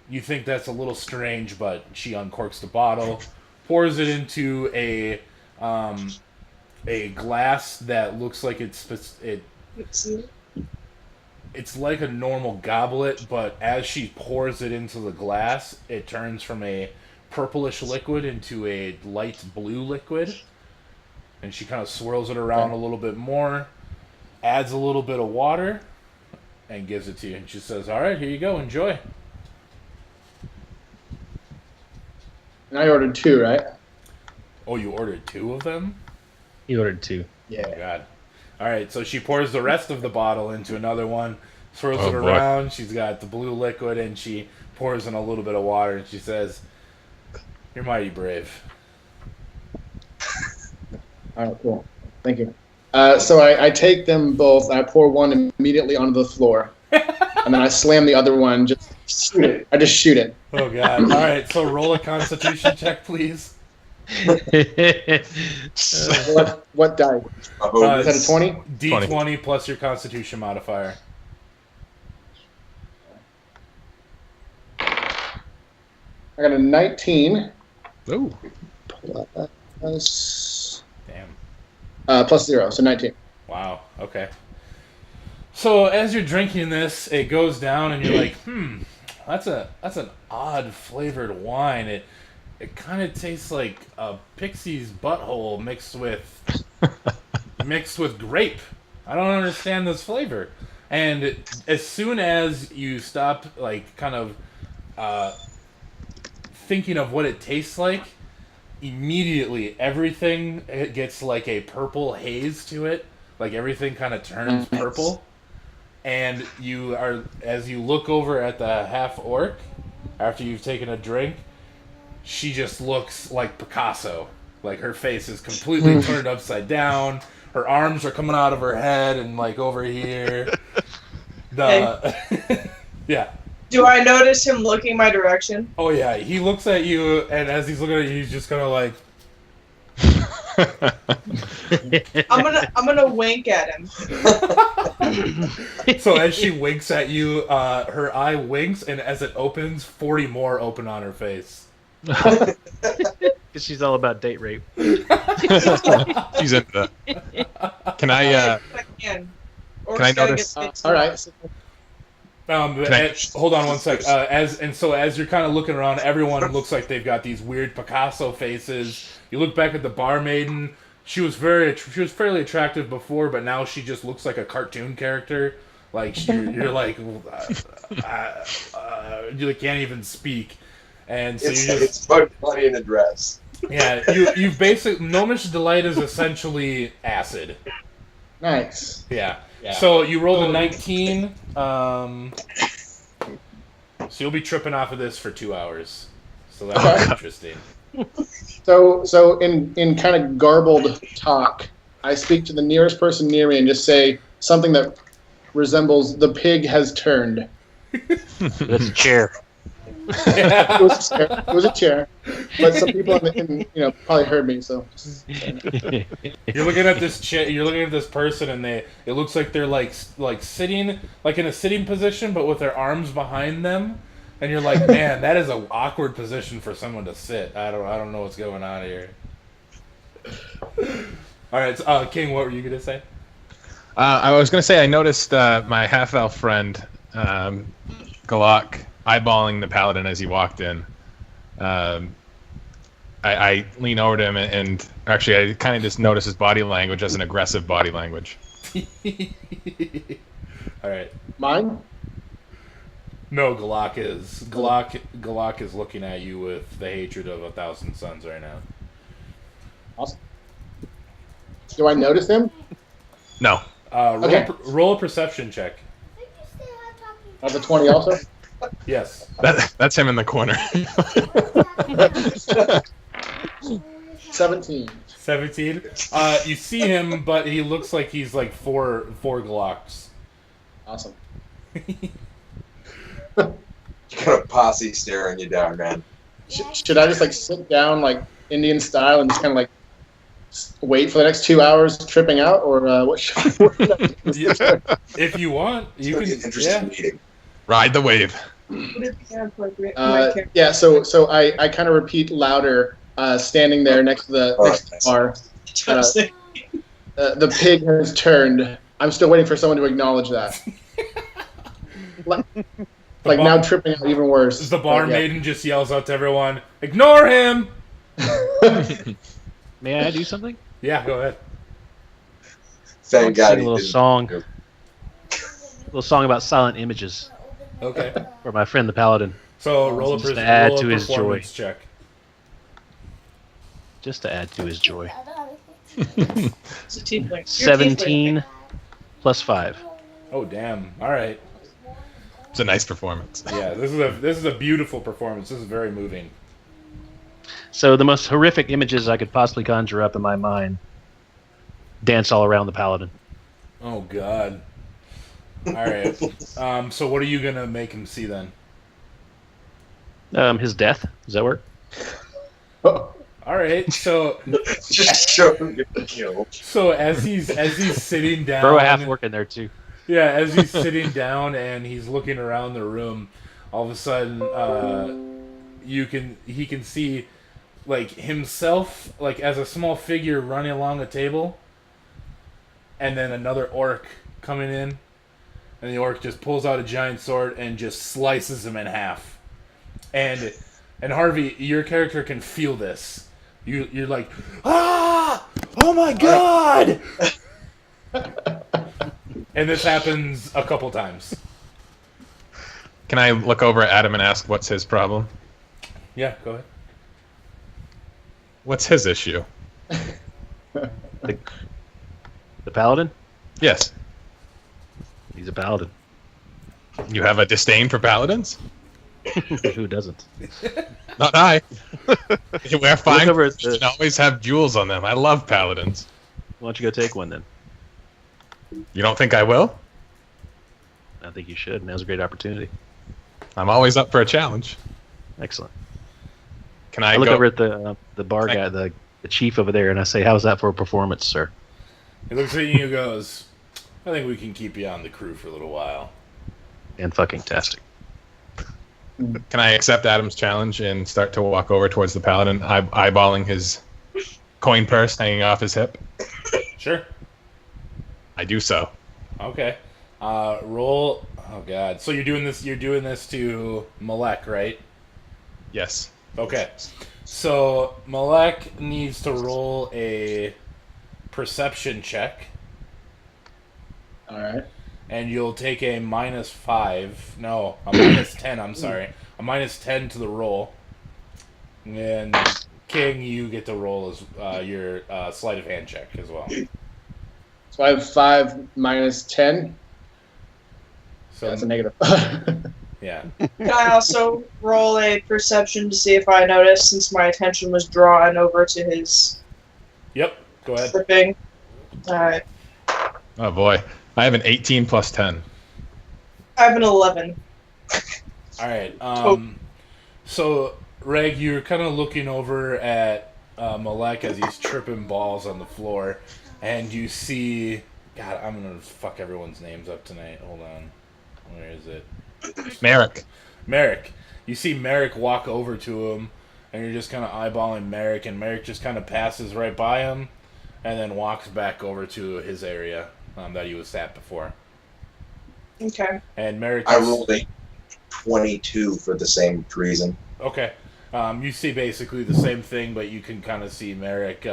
You think that's a little strange, but she uncorks the bottle, pours it into a glass that looks like it's like a normal goblet, but as she pours it into the glass, it turns from a purplish liquid into a light blue liquid. And she kind of swirls it around a little bit more, adds a little bit of water, and gives it to you. And she says, "All right, here you go. Enjoy." And I ordered 2, right? Oh, you ordered 2 of them? He ordered 2. Yeah. Oh, God. All right, so she pours the rest of the bottle into another one, swirls it boy. around. She's got the blue liquid, and she pours in a little bit of water, and she says, "You're mighty brave." All right, cool. Thank you. So I take them both. I pour one immediately onto the floor, and then I slam the other one. Just shoot it. I just shoot it. Oh, God. All right, so roll a Constitution check, please. What die? Is that a 20? D20 plus your Constitution modifier. I got a 19. Ooh. Plus, Damn. plus 0, so 19. Wow. Okay. So as you're drinking this, it goes down, and you're like, that's an odd flavored wine. It kind of tastes like a pixie's butthole mixed with grape. I don't understand this flavor. And as soon as you stop, kind of thinking of what it tastes like, immediately everything gets like a purple haze to it. Like everything kind of turns purple. And as you look over at the half orc, after you've taken a drink, she just looks like Picasso. Like her face is completely turned upside down. Her arms are coming out of her head and like over here. Yeah. Do I notice him looking my direction? Oh yeah, he looks at you, and as he's looking at you, he's just kind of like. I'm gonna wink at him. So as she winks at you, her eye winks, and as it opens, 40 more open on her face. Because she's all about date rape. She's into that. Can I notice? All right. Hold on one sec. As you're kind of looking around, everyone looks like they've got these weird Picasso faces. You look back at the barmaiden. She was fairly attractive before, but now she just looks like a cartoon character. Like you're like you can't even speak, and so it's Bugs Bunny in a dress. Yeah, you basically Gnomish Delight is essentially acid. Nice. Yeah. So you rolled a 19. So you'll be tripping off of this for 2 hours. So that's interesting. So in kind of garbled talk, I speak to the nearest person near me and just say something that resembles "the pig has turned." That's a chair. It was a chair. It was a chair. But some people probably heard me. So You're looking at this you're looking at this person, and it looks like they're like sitting like in a sitting position, but with their arms behind them. And you're like, man, that is an awkward position for someone to sit. I don't know what's going on here. All right, so, King, what were you gonna say? I was going to say I noticed my half-elf friend, Galak, eyeballing the paladin as he walked in. I lean over to him and actually I kind of just notice his body language as an aggressive body language. All right. mine. No, Galak is looking at you with the hatred of 1,000 suns right now. Awesome. Do I notice him? No. Roll a perception check. That's a 20 also. Yes. That's him in the corner. 17. 17. You see him, but he looks like he's like four Galaks. Awesome. You got a posse staring you down, man. Should I just like sit down like Indian style and just kind of like wait for the next 2 hours tripping out, or what should I do? If you want, you It's gonna be an can. interesting meeting. Ride the wave. Yeah. So I kind of repeat louder, standing there next to the bar. The pig has turned. I'm still waiting for someone to acknowledge that. Like now tripping out even worse. The bar maiden just yells out to everyone, "Ignore him!" May I do something? Yeah, go ahead. Thank God. Sing a little song. Little song about silent images Okay. for my friend the paladin. So roll a Just to add to his performance check. Just to add to his joy. It's a tiefling. You're a 17 plus 5. Oh damn! All right. It's a nice performance. Yeah, this is a beautiful performance. This is very moving. So the most horrific images I could possibly conjure up in my mind dance all around the paladin. Oh god. All right. So what are you gonna make him see then? His death. Does that work? All right. So Just show him getting killed. so as he's sitting down. Throw a half work in there too. Yeah, as he's sitting down and he's looking around the room, all of a sudden, he can see like himself like as a small figure running along a table, and then another orc coming in, and the orc just pulls out a giant sword and just slices him in half. And Harvey, your character can feel this. You're like, ah! Oh my god! And this happens a couple times. Can I look over at Adam and ask what's his problem? Yeah, go ahead. What's his issue? The paladin? Yes. He's a paladin. You have a disdain for paladins? Who doesn't? Not I. You wear fine over at clothes and always have jewels on them. I love paladins. Why don't you go take one then? You don't think I will? I think you should. Now's a great opportunity. I'm always up for a challenge. Excellent. Can I I look go? over at the bar Can guy, I- the chief over there, and I say, "How's that for a performance, sir?" He looks at you and goes, I think we can keep you on the crew for a little while. And fucking tastic. Can I accept Adam's challenge and start to walk over towards the paladin, eyeballing his coin purse hanging off his hip? Sure. I do so. Okay. Roll. Oh god. So you're doing this to Malek, right? Yes. Okay. So Malek needs to roll a perception check, All right. and you'll take a -5. No, a -10. I'm sorry, a -10 to the roll. And King, you get to roll as your sleight of hand check as well. So I have 5 minus 10. So That's a negative. yeah. Can I also roll a perception to see if I notice, since my attention was drawn over to his Yep. Go ahead. slipping? Alright. Oh boy. I have an 18 plus 10. I have an 11. All right. So, Reg, you're kind of looking over at Malek as he's tripping balls on the floor, and you see... God, I'm going to fuck everyone's names up tonight. Hold on. Where is it? Merrick. Merrick. You see Merrick walk over to him, and you're just kind of eyeballing Merrick, and Merrick just kind of passes right by him, and then walks back over to his area that he was at before. Okay. And Merrick... I rolled a 22 for the same reason. Okay. You see basically the same thing, but you can kind of see Merrick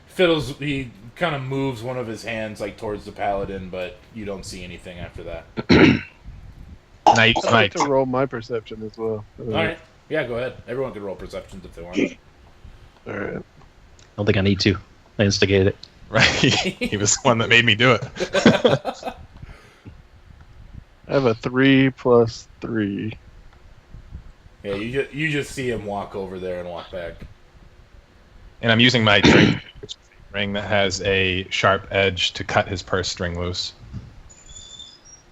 fiddles. He kind of moves one of his hands like towards the paladin, but you don't see anything after that. I'd like to roll my perception as well. All right. Yeah, go ahead. Everyone can roll perceptions if they want. All right. I don't think I need to. I instigated it. Right. He was the one that made me do it. I have a 3 plus 3. Yeah, you just see him walk over there and walk back. And I'm using my drink ring that has a sharp edge to cut his purse string loose.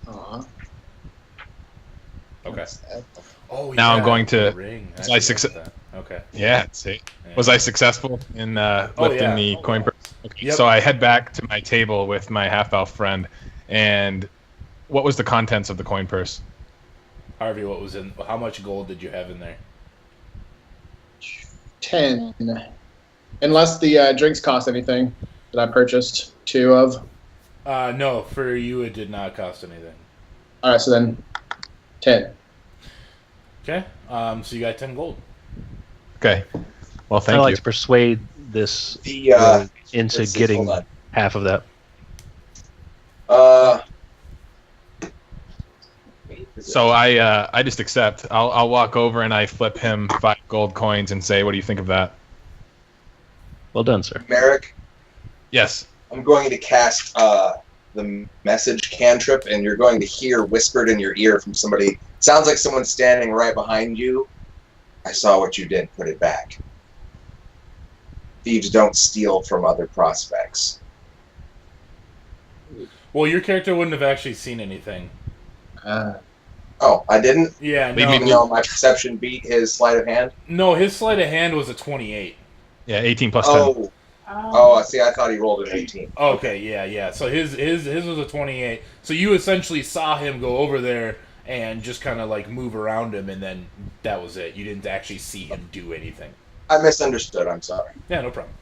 Aw. Okay. Oh, Now I'm going to- the ring. I succeed- that. Okay. Yeah, see. Yeah. Was I successful in lifting yeah. the coin purse? Okay. Yep. So I head back to my table with my half-elf friend, and what was the contents of the coin purse? Harvey, what was in? How much gold did you have in there? 10. Unless the drinks cost anything that I purchased 2 of. No, for you it did not cost anything. All right, so then 10. Okay. So you got 10 gold. Okay. Well, I thank like you. to persuade this The into let's see, getting hold on. half of that. So I just accept. I'll walk over and I flip him 5 gold coins and say, "What do you think of that?" Well done, sir. Merrick, Yes. I'm going to cast the message cantrip, and you're going to hear whispered in your ear from somebody. Sounds like someone standing right behind you. I saw what you did. Put it back. Thieves don't steal from other prospects. Well, your character wouldn't have actually seen anything. Oh, I didn't? Yeah, Leave no. me Even though my perception beat his sleight of hand? No, his sleight of hand was a 28. Yeah, 18 plus 10. Oh, I see. I thought he rolled an 18. Okay, yeah. So his was a 28. So you essentially saw him go over there and just kind of like move around him, and then that was it. You didn't actually see him do anything. I misunderstood. I'm sorry. Yeah, no problem.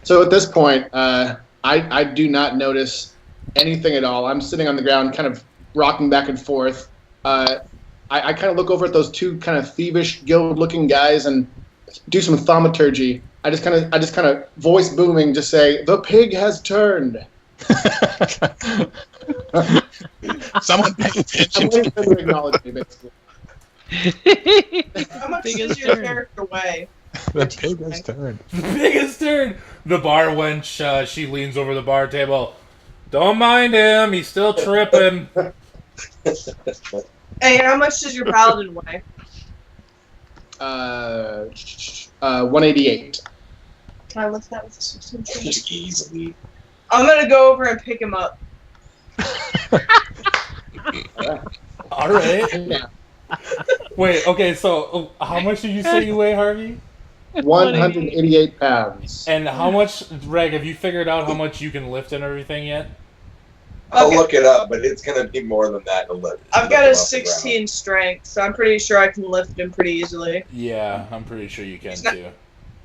So at this point, I do not notice anything at all. I'm sitting on the ground, kind of rocking back and forth. I kind of look over at those 2 kind of thievish, guild-looking guys and do some thaumaturgy. I just kind of voice booming, just say, "The pig has turned." Someone pay I'm attention. waiting for them to acknowledge me, basically. How much Biggest does your turn. character weigh? The pig has turned. Biggest turn. The bar wench. She leans over the bar table. Don't mind him. He's still tripping. Hey, how much does your paladin weigh? 188. Can I lift that with a 16? Just easily. I'm gonna go over and pick him up. All right. Yeah. Wait. Okay. So, how much did you say you weigh, Harvey? 188 pounds. And how much, Reg? Have you figured out how much you can lift and everything yet? I'll Okay. look it up, but it's going to be more than that to lift. I've got a 16 strength, so I'm pretty sure I can lift him pretty easily. Yeah, I'm pretty sure you can He's not- too.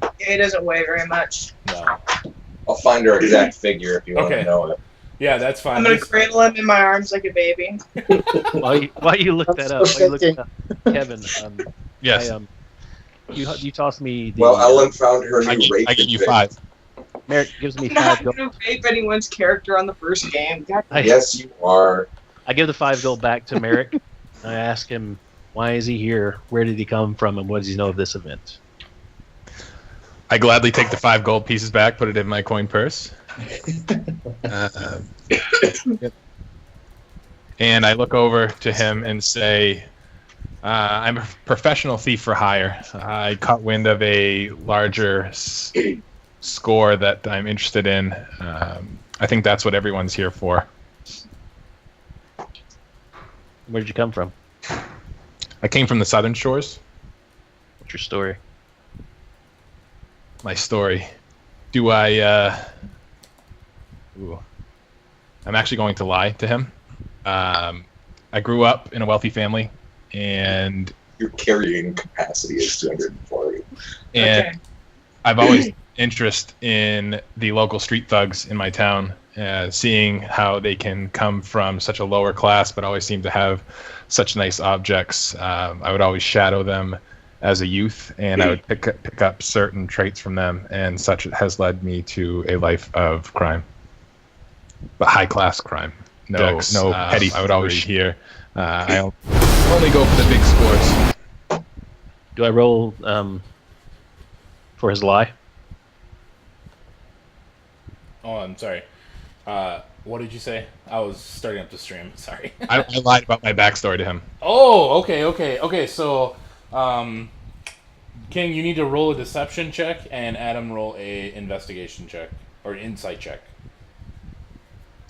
Yeah, he doesn't weigh very much. No. I'll find her exact figure if you want Okay. to know it. Yeah, that's fine. I'm gonna Just- cradle him in my arms like a baby. While you look that up, Kevin, Yes. you tossed me the. Well, Ellen found her I new give rape you victim. 5. Merrick gives me I'm not 5 gold. gonna rape anyone's character on the first game. God. Yes, you are. I give the 5 gold back to Merrick. I ask him, why is he here? Where did he come from? And what does he know of this event? I gladly take the 5 gold pieces back, put it in my coin purse. And I look over to him and say, I'm a professional thief for hire. I caught wind of a larger score that I'm interested in. I think that's what everyone's here for. Where did you come from? I came from the southern shores. What's your story? My story. Do I? Ooh. I'm actually going to lie to him. I grew up in a wealthy family, and Your carrying capacity is 240. and Okay. I've always interest in the local street thugs in my town, seeing how they can come from such a lower class but always seem to have such nice objects. I would always shadow them as a youth, and I would pick up certain traits from them, and such has led me to a life of crime, but high class crime. No petty. I would always hear. I only go for the big scores. Do I roll for his lie? Oh, I'm sorry. What did you say? I was starting up the stream. Sorry. I lied about my backstory to him. Oh, okay. So, King, you need to roll a deception check, and Adam roll a investigation check or insight check.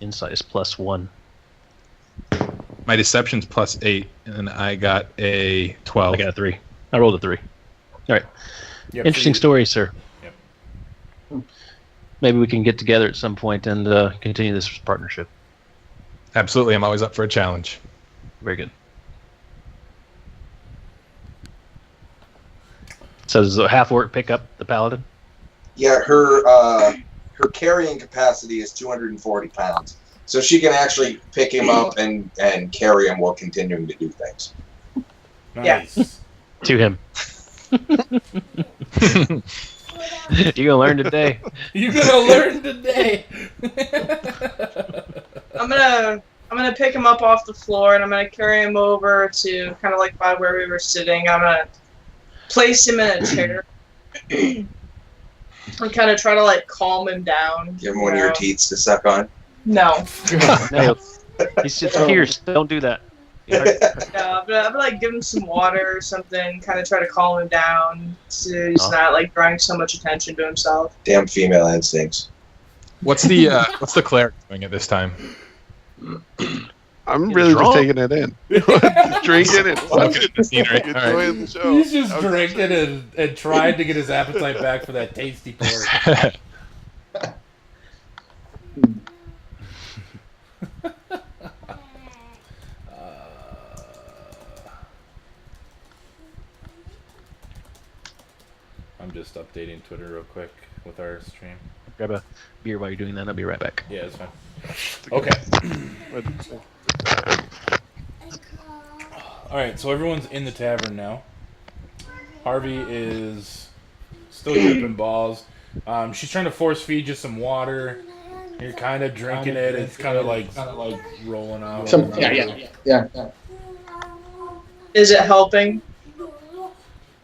Insight is +1. My deception's +8, and I got a 12. I got a 3. I rolled a 3. All right. Yep, Interesting so story, sir. Yep. Maybe we can get together at some point and continue this partnership. Absolutely, I'm always up for a challenge. Very good. So does the half-orc pick up the paladin? Yeah, her carrying capacity is 240 pounds. So she can actually pick him up and carry him while continuing to do things. Nice. To him. You're gonna learn today. You're gonna learn today. I'm gonna pick him up off the floor and I'm gonna carry him over to kind of like by where we were sitting. I'm gonna place him in a chair and kind of try to like calm him down. Give him one of your teats to suck on. No. No, he's just fierce. Don't do that. No, I'm gonna like give him some water or something, kind of try to calm him down so he's not like drawing so much attention to himself. Damn female instincts. What's the cleric doing at this time? I'm You're really drunk? just taking it in. Just drinking and Looking at the scenery. All right. enjoying the show. He's just I was drinking and trying to get his appetite back for that tasty pork. I'm just updating Twitter real quick with our stream. Grab a beer while you're doing that. I'll be right back. Yeah, it's fine. Okay. All right, so everyone's in the tavern now. Harvey is still dripping balls. She's trying to force feed you some water. You're kind of drinking it. It's kind of like rolling out. Yeah. Is it helping?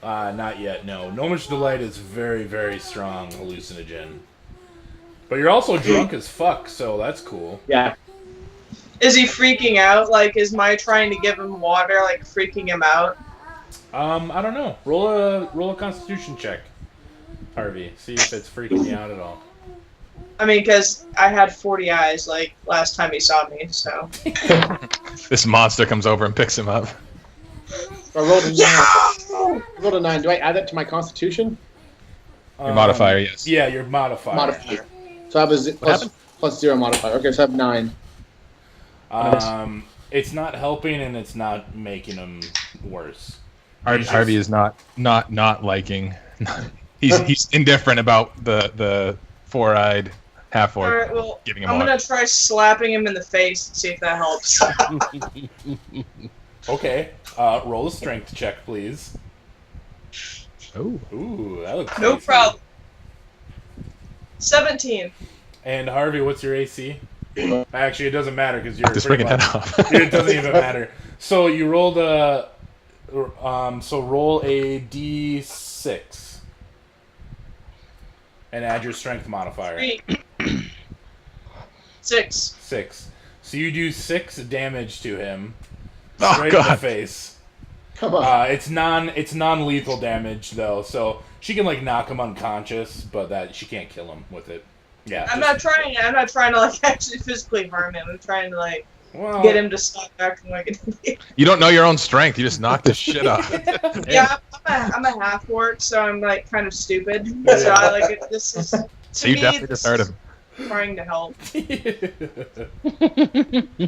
Not yet. No. Gnomish Delight is very, very strong hallucinogen. But you're also drunk as fuck, so that's cool. Yeah. Is he freaking out? Like, is my trying to give him water like freaking him out? I don't know. Roll a Constitution check, Harvey. See if it's freaking you out at all. I mean, because I had 40 eyes like last time he saw me, so. This monster comes over and picks him up. I rolled a 9. I rolled a 9. Do I add that to my Constitution? Your modifier, yes. Yeah, your modifier. Modifier. So I have a plus 0 modifier. Okay, so I have 9. It's not helping and it's not making him worse. Harvey is not liking. He's indifferent about the four-eyed half-orc. Alright, well, giving him I'm water. gonna try slapping him in the face and see if that helps. Okay. Roll a strength check, please. Oh. Ooh, that looks No tasty. problem. 17. And Harvey, what's your AC? Actually, it doesn't matter because you're Just pretty bringing much- that up. It doesn't even matter. So you rolled a. So roll a d6 and add your strength modifier. 3. 6. 6. So you do 6 damage to him. Oh, Straight in the God. face. Come on. It's non-lethal damage though, so she can like knock him unconscious, but that she can't kill him with it. Yeah. I'm not trying to like actually physically harm him. I'm trying to like Well, get him to stop acting like an idiot. You don't know your own strength. You just knock the shit off. Yeah, I'm a half orc, so I'm like kind of stupid. So I like it. This is to So you me, definitely this just hurt is him. trying to help. In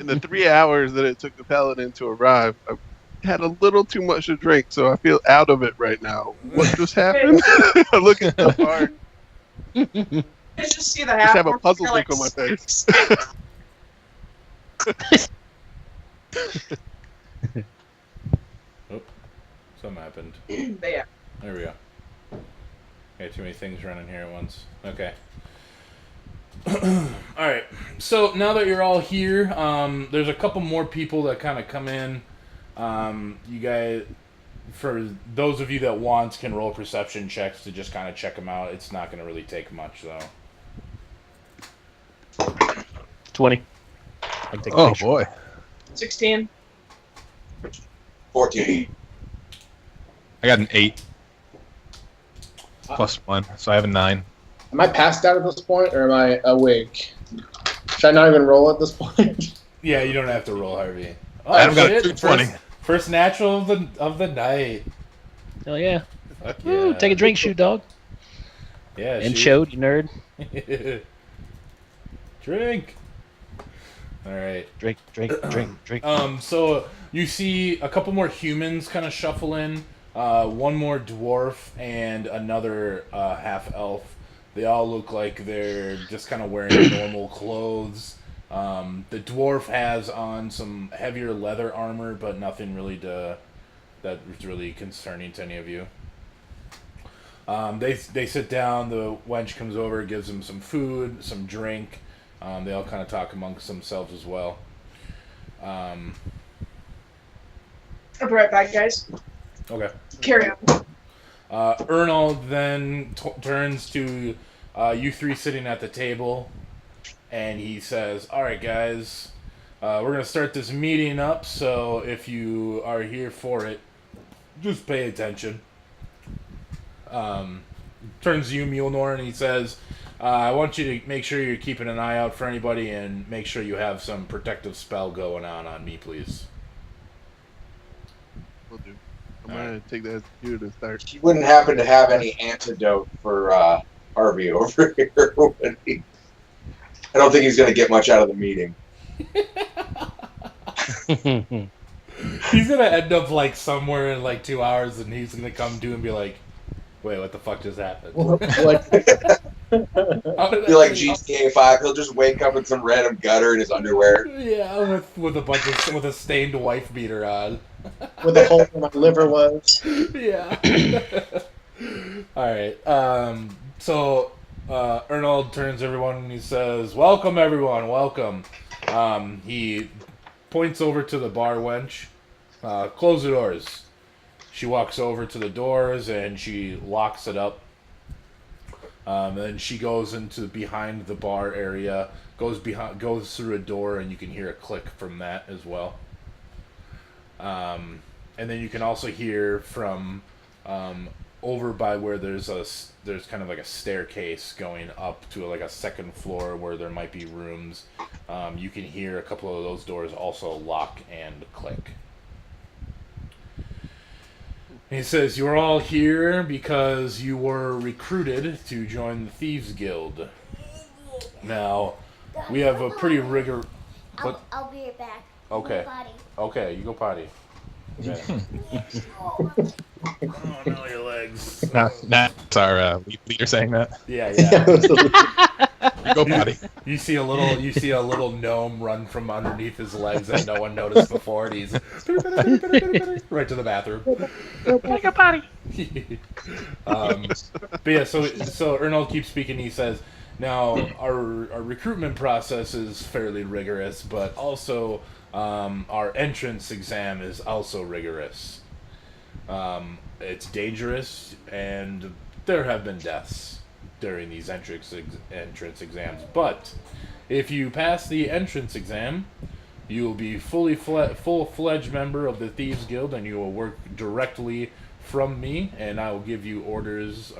the 3 hours that it took the paladin to arrive, I had a little too much to drink, so I feel out of it right now. What just happened? I look at the bar. I just see the Just half have a orc, puzzle they're look like, on my face. Oh, something happened. Yeah. There we go. Got too many things running here at once. Okay. Alright, so now that you're all here, there's a couple more people that kind of come in. You guys, for those of you that want, can roll perception checks to just kind of check them out. It's not going to really take much, though. 20. I can take a Oh picture. boy. 16. 14. I got an 8. Plus 1, so I have a 9. Am I passed out at this point, or am I awake? Should I not even roll at this point? Yeah, you don't have to roll, Harvey. Oh, I've got a shit, 220. First natural of the night. Hell yeah. Fuck Woo, yeah. take a drink, shoot dog. Yeah, And shoot. showed, you nerd. Drink. All right. Drink. So you see a couple more humans kind of shuffle in. One more dwarf and another half elf. They all look like they're just kind of wearing normal clothes. The dwarf has on some heavier leather armor, but nothing really that's really concerning to any of you. They sit down. The wench comes over, gives them some food, some drink. They all kind of talk amongst themselves as well. I'll be right back, guys. Okay. Carry on. Ernald then turns to you three sitting at the table, and he says, "All right, guys, we're going to start this meeting up, so if you are here for it, just pay attention." Turns to you, Mjolnir, and he says, I want you to make sure you're keeping an eye out for anybody and make sure you have some protective spell going on me, please. Will do. I'm gonna take that as a cue to start. You wouldn't happen to have any antidote for Harvey over here, would he? I don't think he's going to get much out of the meeting. He's going to end up like somewhere in like 2 hours, and he's going to come to and be like, wait, what the fuck just happened? How did Be like that- GTA 5. He'll just wake up in some random gutter in his underwear. Yeah, with a bunch of with a stained wife beater on. Where the hole in my liver was. Yeah. All right. So Ernald turns to everyone and he says, "Welcome, everyone. Welcome." He points over to the bar wench. Close the doors. She walks over to the doors and she locks it up. Then she goes into behind the bar area, goes through a door, and you can hear a click from that as well. And then you can also hear from over by where there's kind of like a staircase going up to like a second floor where there might be rooms. You can hear a couple of those doors also lock and click. He says, "You are all here because you were recruited to join the Thieves Guild. Now, we have a pretty rigor." What? I'll be right back. Okay. Potty. Okay, you go potty. Okay. Oh no, your legs. That's our leader saying that. Yeah. You go potty. You see a little gnome run from underneath his legs that no one noticed before, and he's right to the bathroom. Like a potty. But yeah, so Ernald keeps speaking. He says, "Now our recruitment process is fairly rigorous, but also our entrance exam is also rigorous. It's dangerous, and there have been deaths during these entrance exams. But if you pass the entrance exam, you will be full-fledged member of the Thieves Guild, and you will work directly from me, and I will give you orders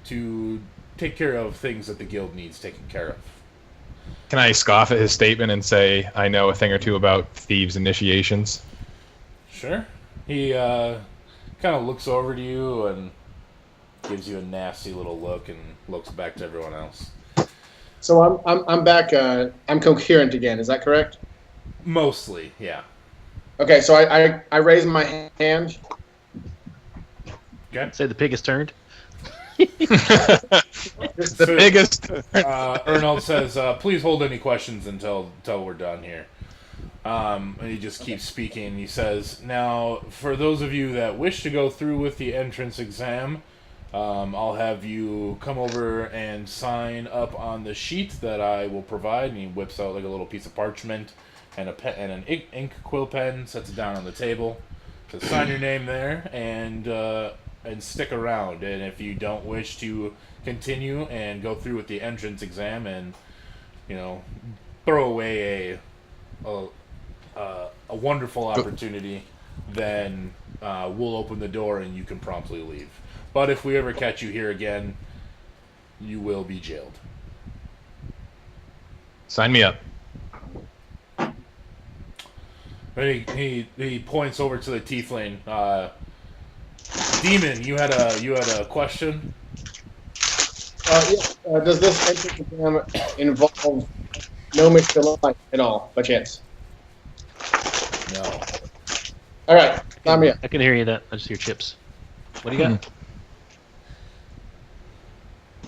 to take care of things that the guild needs taken care Can I scoff at his statement and say I know a thing or two about thieves' initiations? Sure. He kind of looks over to you and gives you a nasty little look and looks back to everyone else. So I'm back. I'm coherent again. Is that correct? Mostly, yeah. Okay. So I raise my hand. Okay. Say the pig is turned. The biggest. Arnold says, please hold any questions until we're done here. And he just keeps speaking. He says, now, for those of you that wish to go through with the entrance exam, I'll have you come over and sign up on the sheet that I will provide. And he whips out like a little piece of parchment and a pen and an ink quill pen, sets it down on the table. So sign your name there and stick around. And if you don't wish to continue and go through with the entrance exam and, you know, throw away a wonderful opportunity, then we'll open the door and you can promptly leave. But if we ever catch you here again, you will be jailed. Sign me up. And he points over to the tiefling. Demon, you had a question? Yeah. Does this entrance exam involve gnomish delight at all, by chance? No. All right. Sign me up. I can hear you. That I just hear chips. What do you got?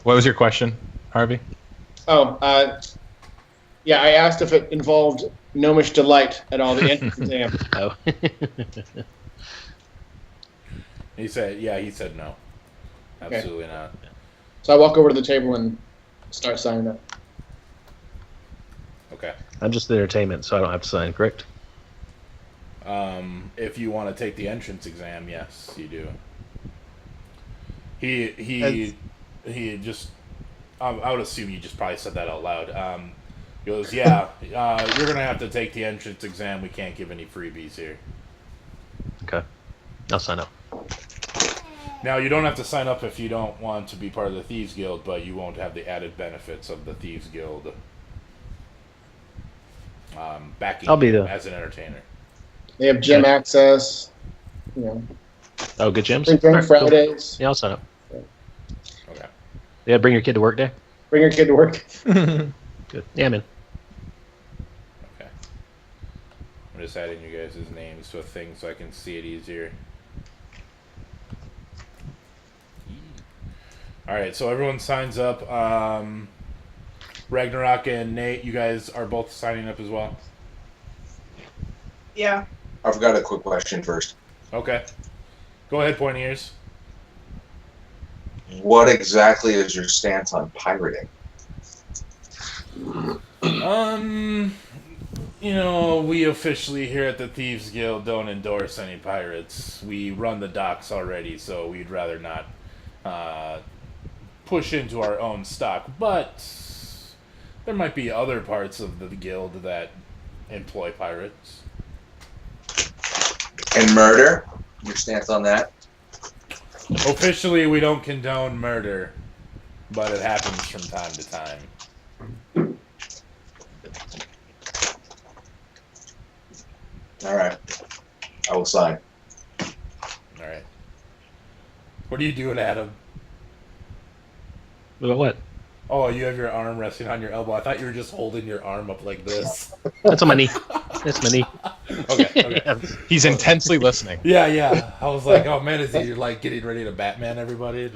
What was your question, Harvey? Oh, yeah. I asked if it involved gnomish delight at all. The entrance exam. Oh. He said no. Absolutely not. So I walk over to the table and start signing up. Okay. I'm just the entertainment, so I don't have to sign, correct? If you want to take the entrance exam, yes, you do. He just, I would assume you just probably said that out loud. He goes, yeah, you're going to have to take the entrance exam. We can't give any freebies here. Okay. I'll sign up. Now, you don't have to sign up if you don't want to be part of the Thieves Guild, but you won't have the added benefits of the Thieves Guild backing I'll be you the- as an entertainer. They have gym access. You know, Oh, good gyms? drink Alright, cool. Fridays. Yeah, I'll sign up. Okay. Yeah, bring your kid to work day? Bring your kid to work. Good. Yeah, I'm in. Okay. I'm just adding you guys' names to a thing so I can see it easier. Alright, so everyone signs up. Ragnarok and Nate, you guys are both signing up as well? Yeah. I've got a quick question first. Okay. Go ahead, Pointy Ears. What exactly is your stance on pirating? You know, we officially here at the Thieves Guild don't endorse any pirates. We run the docks already, so we'd rather not push into our own stock. But there might be other parts of the guild that employ pirates. And murder? Your stance on that? Officially, we don't condone murder, but it happens from time to time. All right. I will sign. All right. What are you doing, Adam? About what? Oh, you have your arm resting on your elbow. I thought you were just holding your arm up like this. That's on my knee. That's my knee. Okay. Yeah. He's intensely listening. Yeah. I was like, oh man, is he like getting ready to Batman everybody?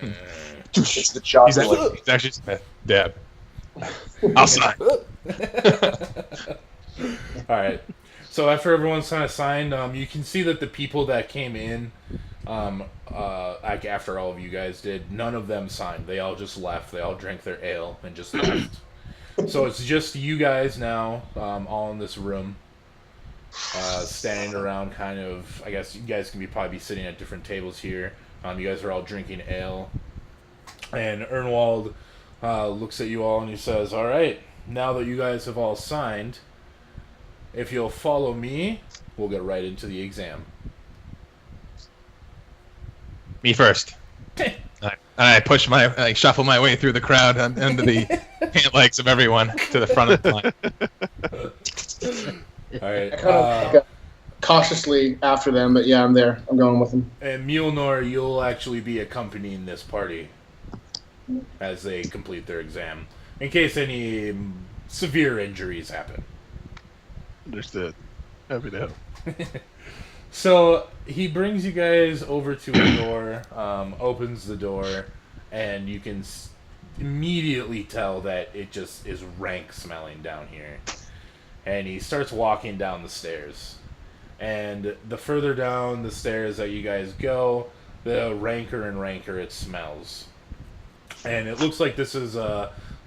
It's the He's chocolate. actually Deb. I'll sign. All right. So after everyone's kind of signed, you can see that the people that came in, like after all of you guys did, none of them signed. They all just left. They all drank their ale and just left. So it's just you guys now, all in this room, standing around. Kind of, I guess you guys can probably be sitting at different tables here. You guys are all drinking ale, and Ernwald looks at you all and he says, "All right, now that you guys have all signed, if you'll follow me, we'll get right into the exam." Me first. I shuffle my way through the crowd into the pant legs of everyone to the front of the line. All right. I kind of like, cautiously after them, but yeah, I'm there. I'm going with them. And Mjolnir, you'll actually be accompanying this party as they complete their exam, in case any severe injuries happen. Understood. Happy to help. So he brings you guys over to a door, opens the door, and you can immediately tell that it just is rank smelling down here. And he starts walking down the stairs. And the further down the stairs that you guys go, the ranker and ranker it smells. And it looks like this is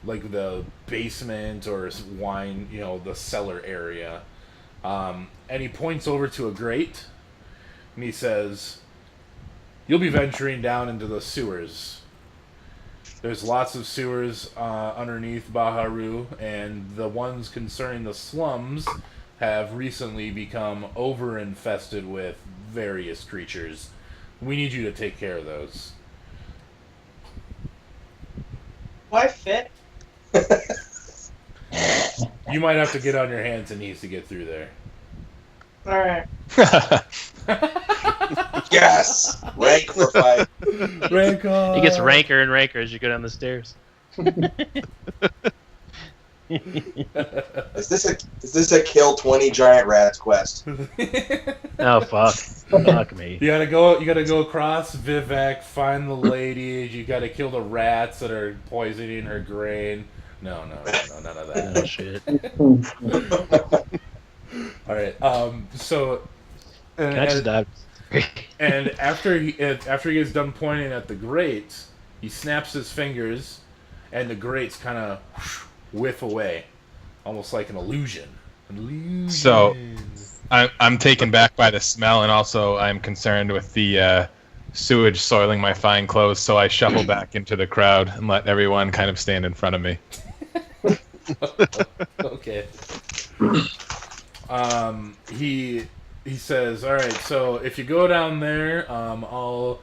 like the basement or wine, the cellar area. And he points over to a grate, and he says, "You'll be venturing down into the sewers. There's lots of sewers underneath Baharu, and the ones concerning the slums have recently become over-infested with various creatures. We need you to take care of those." Why fit? You might have to get on your hands and knees to get through there. All right. Yes! Rank for 5. Rank on! It gets ranker and ranker as you go down the stairs. Is this a kill 20 giant rats quest? Oh fuck! Fuck me. You gotta go across Vivek, find the ladies. You gotta kill the rats that are poisoning her grain. No, none of that. Oh shit. All right. So, Can I just dive? and after he gets done pointing at the grate, he snaps his fingers, and the grates kind of whiff away, almost like an illusion. So, I'm taken back by the smell, and also I'm concerned with the sewage soiling my fine clothes, so I shuffle back into the crowd and let everyone kind of stand in front of me. Okay. He says, "All right. So if you go down there, I'll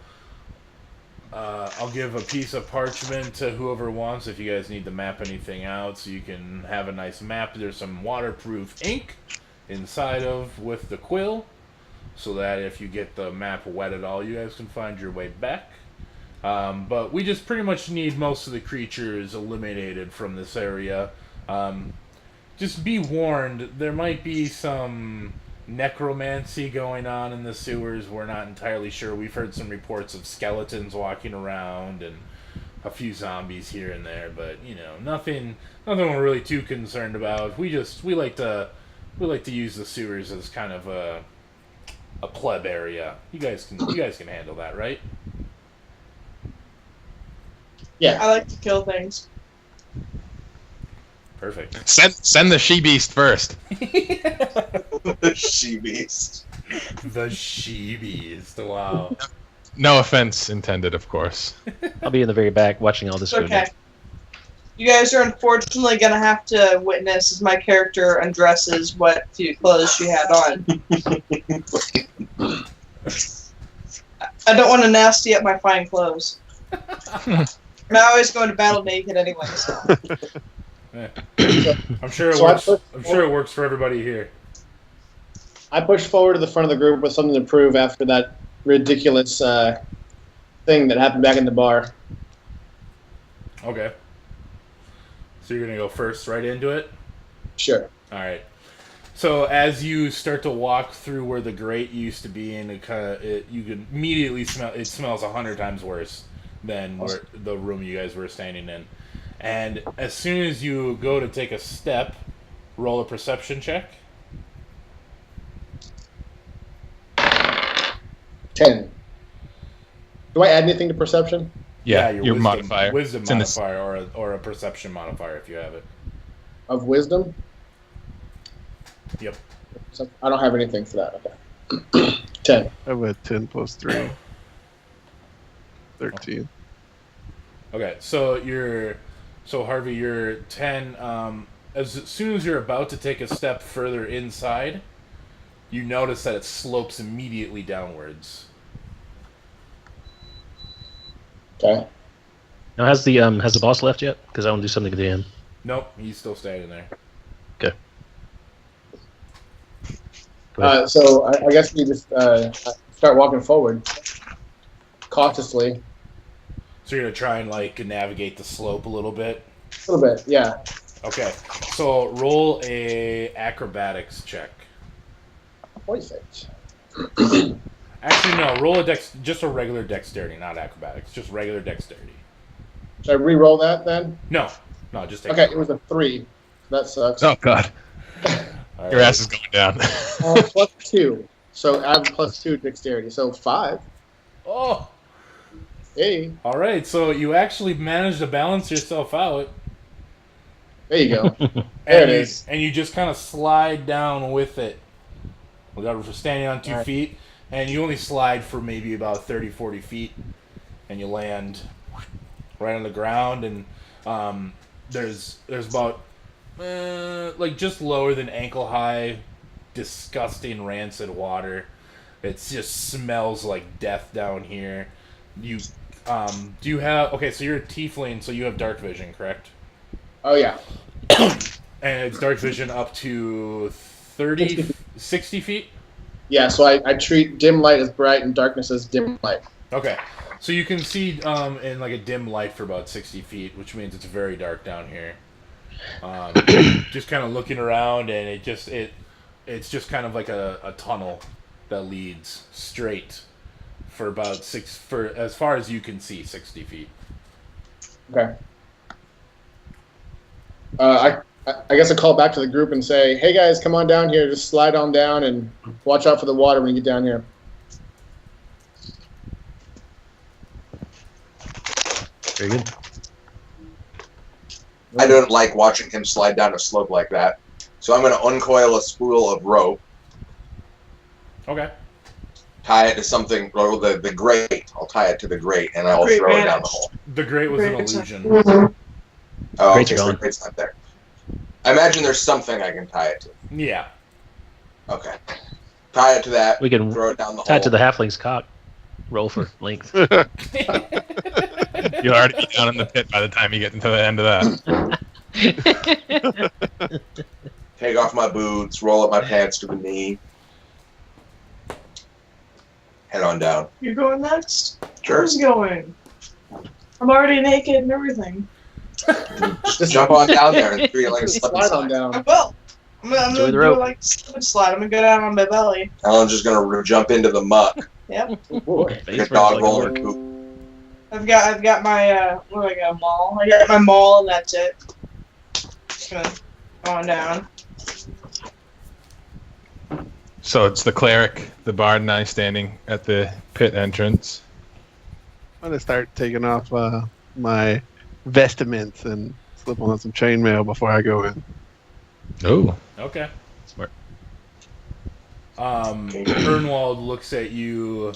give a piece of parchment to whoever wants if you guys need to map anything out, so you can have a nice map. There's some waterproof ink inside with the quill, so that if you get the map wet at all, you guys can find your way back. But we just pretty much need most of the creatures eliminated from this area. Just be warned, there might be some necromancy going on in the sewers. We're not entirely sure. We've heard some reports of skeletons walking around and a few zombies here and there, but nothing we're really too concerned about. We like to use the sewers as kind of a pleb area. You guys can handle that, right?" Yeah. I like to kill things. Perfect. Send the she-beast first. She-beast. The she-beast. Wow. No offense intended, of course. I'll be in the very back watching all this. It's okay. You guys are unfortunately going to have to witness as my character undresses what few clothes she had on. I don't want to nasty up my fine clothes. I'm always going to battle naked anyway, so. Yeah. I'm sure it works for everybody here. I pushed forward to the front of the group with something to prove after that ridiculous thing that happened back in the bar. Okay. So you're gonna go first right into it? Sure. All right. So as you start to walk through where the grate used to be, and you can immediately smell it. Smells 100 times worse than where the room you guys were standing in. And as soon as you go to take a step, roll a perception check. 10. Do I add anything to perception? Yeah, your your wisdom, modifier. Wisdom It's in the- modifier or a perception modifier if you have it. Of wisdom? Yep. I don't have anything for that. Okay. 10. I have a 10 plus 3. 13. Okay, so Harvey, you're 10. As soon as you're about to take a step further inside, you notice that it slopes immediately downwards. Okay. Now, has the boss left yet? Because I want to do something to him. Nope, he's still standing there. So I guess we just start walking forward cautiously. So you're gonna try and like navigate the slope a little bit. A little bit, yeah. Okay. So roll a acrobatics check. Perfect. Actually, no. Roll just a regular dexterity, not acrobatics. Just regular dexterity. Should I re-roll that then? No, just take Okay, it was a 3. That sucks. Oh God, All your right. ass is going down. Plus 2. So add plus 2 dexterity. So 5. Oh. Hey, All right. So you actually managed to balance yourself out. there you go. And There it is. And you just kind of slide down with it. Without standing on 2 All right. feet. And you only slide for maybe about 30, 40 feet. And you land right on the ground. And there's about, like just lower than ankle high, disgusting rancid water. It just smells like death down here. Do you have, okay, so you're a tiefling, so you have dark vision, correct? Oh, yeah. And it's dark vision up to 30, 60 feet? Yeah, so I treat dim light as bright and darkness as dim light. Okay. So you can see in like a dim light for about 60 feet, which means it's very dark down here. Just kind of looking around, and it's just kind of like a tunnel that leads straight for about for as far as you can see, 60 feet. Okay. I guess I call back to the group and say, hey guys, come on down here. Just slide on down and watch out for the water when you get down here. Very good. I don't like watching him slide down a slope like that. So I'm going to uncoil a spool of rope, Okay. tie it to something, or the grate. I'll tie it to the grate, and I will Grate throw it down managed. the hole. The grate was an Grate's illusion. Oh, Grate's okay, so the gone. grate's not there. I imagine there's something I can tie it to. Yeah. Okay. Tie it to that, We can throw it down the tie hole. it to the halfling's cock. Roll for length. You'll already be down in the pit by the time you get into the end of that. Take off my boots, roll up my pants to the knee. Head on down. You're going next? Sure. Who's going? I'm already naked and everything. Just jump on down there and treat it like a slip and Slide on slide. I down. will. I'm gonna Enjoy the do rope. it like a slip and slide. I'm gonna go down on my belly. Alan's just gonna jump into the muck Yep. Boy. like Face a first, dog like rolling a- a poop. I've got my what do I got? Maul. I got my maul and that's it. Just gonna go on down. So it's the cleric, the bard, and I standing at the pit entrance. I'm gonna start taking off my vestments and slip on some chainmail before I go in. Oh, Okay. smart. Ernwald looks at you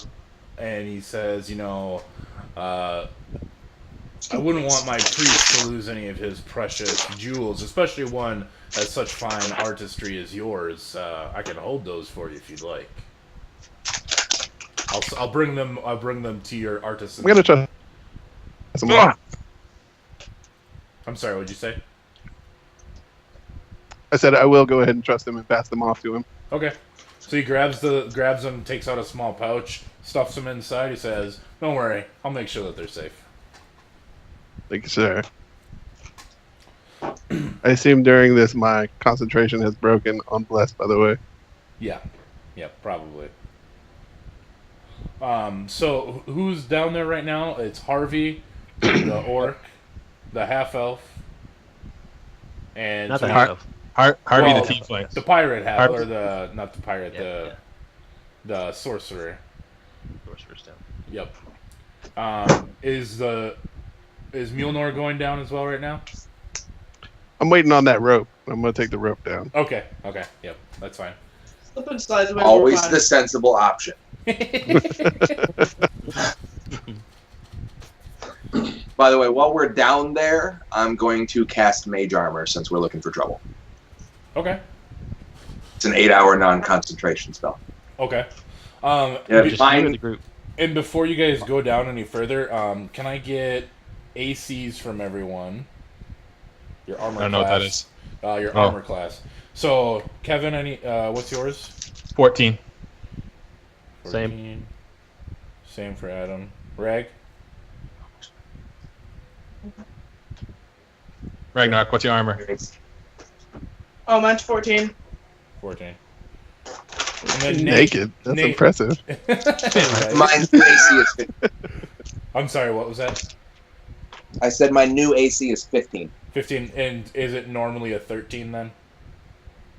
and he says, I wouldn't want my priest to lose any of his precious jewels, especially one as such fine artistry as yours. I can hold those for you if you'd like. I'll bring them. I'll bring them to your artisan. I'm gonna try some Ah! I'm sorry. What'd you say? I said I will go ahead and trust him and pass them off to him. Okay. So he grabs them, takes out a small pouch, stuffs them inside. He says, "Don't worry, I'll make sure that they're safe." Thank you, sir. I assume during this my concentration has broken on blessed, by the way. Yeah, probably. So who's down there right now? It's Harvey, the orc, the half elf, and Not so the we- half. Harvey Well, the tiefling. the pirate half, Harvey. or not the pirate, Yeah, the sorcerer. Sorcerer's down. Yep. Is Mjolnir going down as well right now? I'm waiting on that rope. I'm gonna take the rope down. Okay. Yep, that's fine. Slip and slide's the way Always we're the sensible option. By the way, while we're down there, I'm going to cast Mage Armor since we're looking for trouble. Okay. It's an 8-hour non-concentration spell. Okay. Yeah, Just fine. you and the group. And before you guys go down any further, can I get ACs from everyone? Your armor I don't know what class. that is. Your Oh. armor class. So, Kevin, what's yours? 14. 14. Same for Adam. Rag? Ragnarok, what's your armor? Oh, mine's 14. 14. And then Naked. That's Nate- impressive. Right. Mine's new AC is 15. I'm sorry, what was that? I said my new AC is 15. 15. And is it normally a 13 then?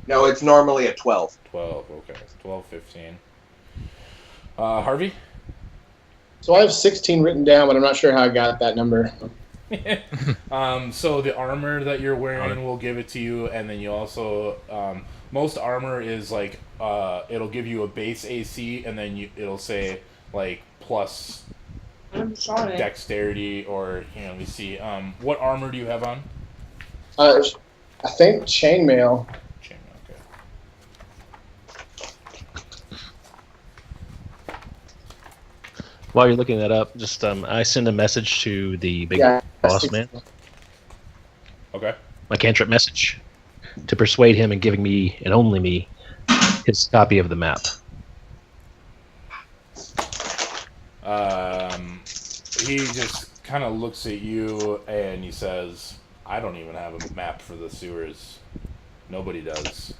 No, it's normally a 12. 12, okay. 12, 15. Harvey? So I have 16 written down, but I'm not sure how I got that number. So the armor that you're wearing will give it to you, and then you also most armor is like it'll give you a base AC, and then it'll say like plus I'm sorry. dexterity, or let me see. What armor do you have on? I think chainmail. Chain, okay. While you're looking that up, just I send a message to the big Yeah, boss man, Okay. my cantrip message, to persuade him in giving me, and only me, his copy of the map. He just kind of looks at you and he says, "I don't even have a map for the sewers. Nobody does.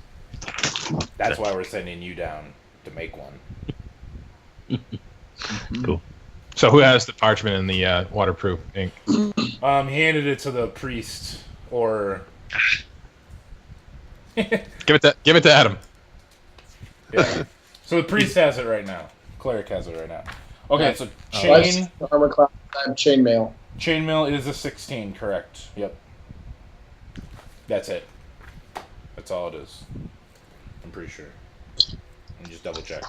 That's why we're sending you down to make one." Cool. So who has the parchment and the waterproof ink? He handed it to the priest, or Give it to Adam. yeah. So the priest has it right now. Cleric has it right now. Okay, so So I have chain armor class. I have chainmail. chainmail is a 16, correct? Yep. That's it. That's all it is. I'm pretty sure. Let me just double check.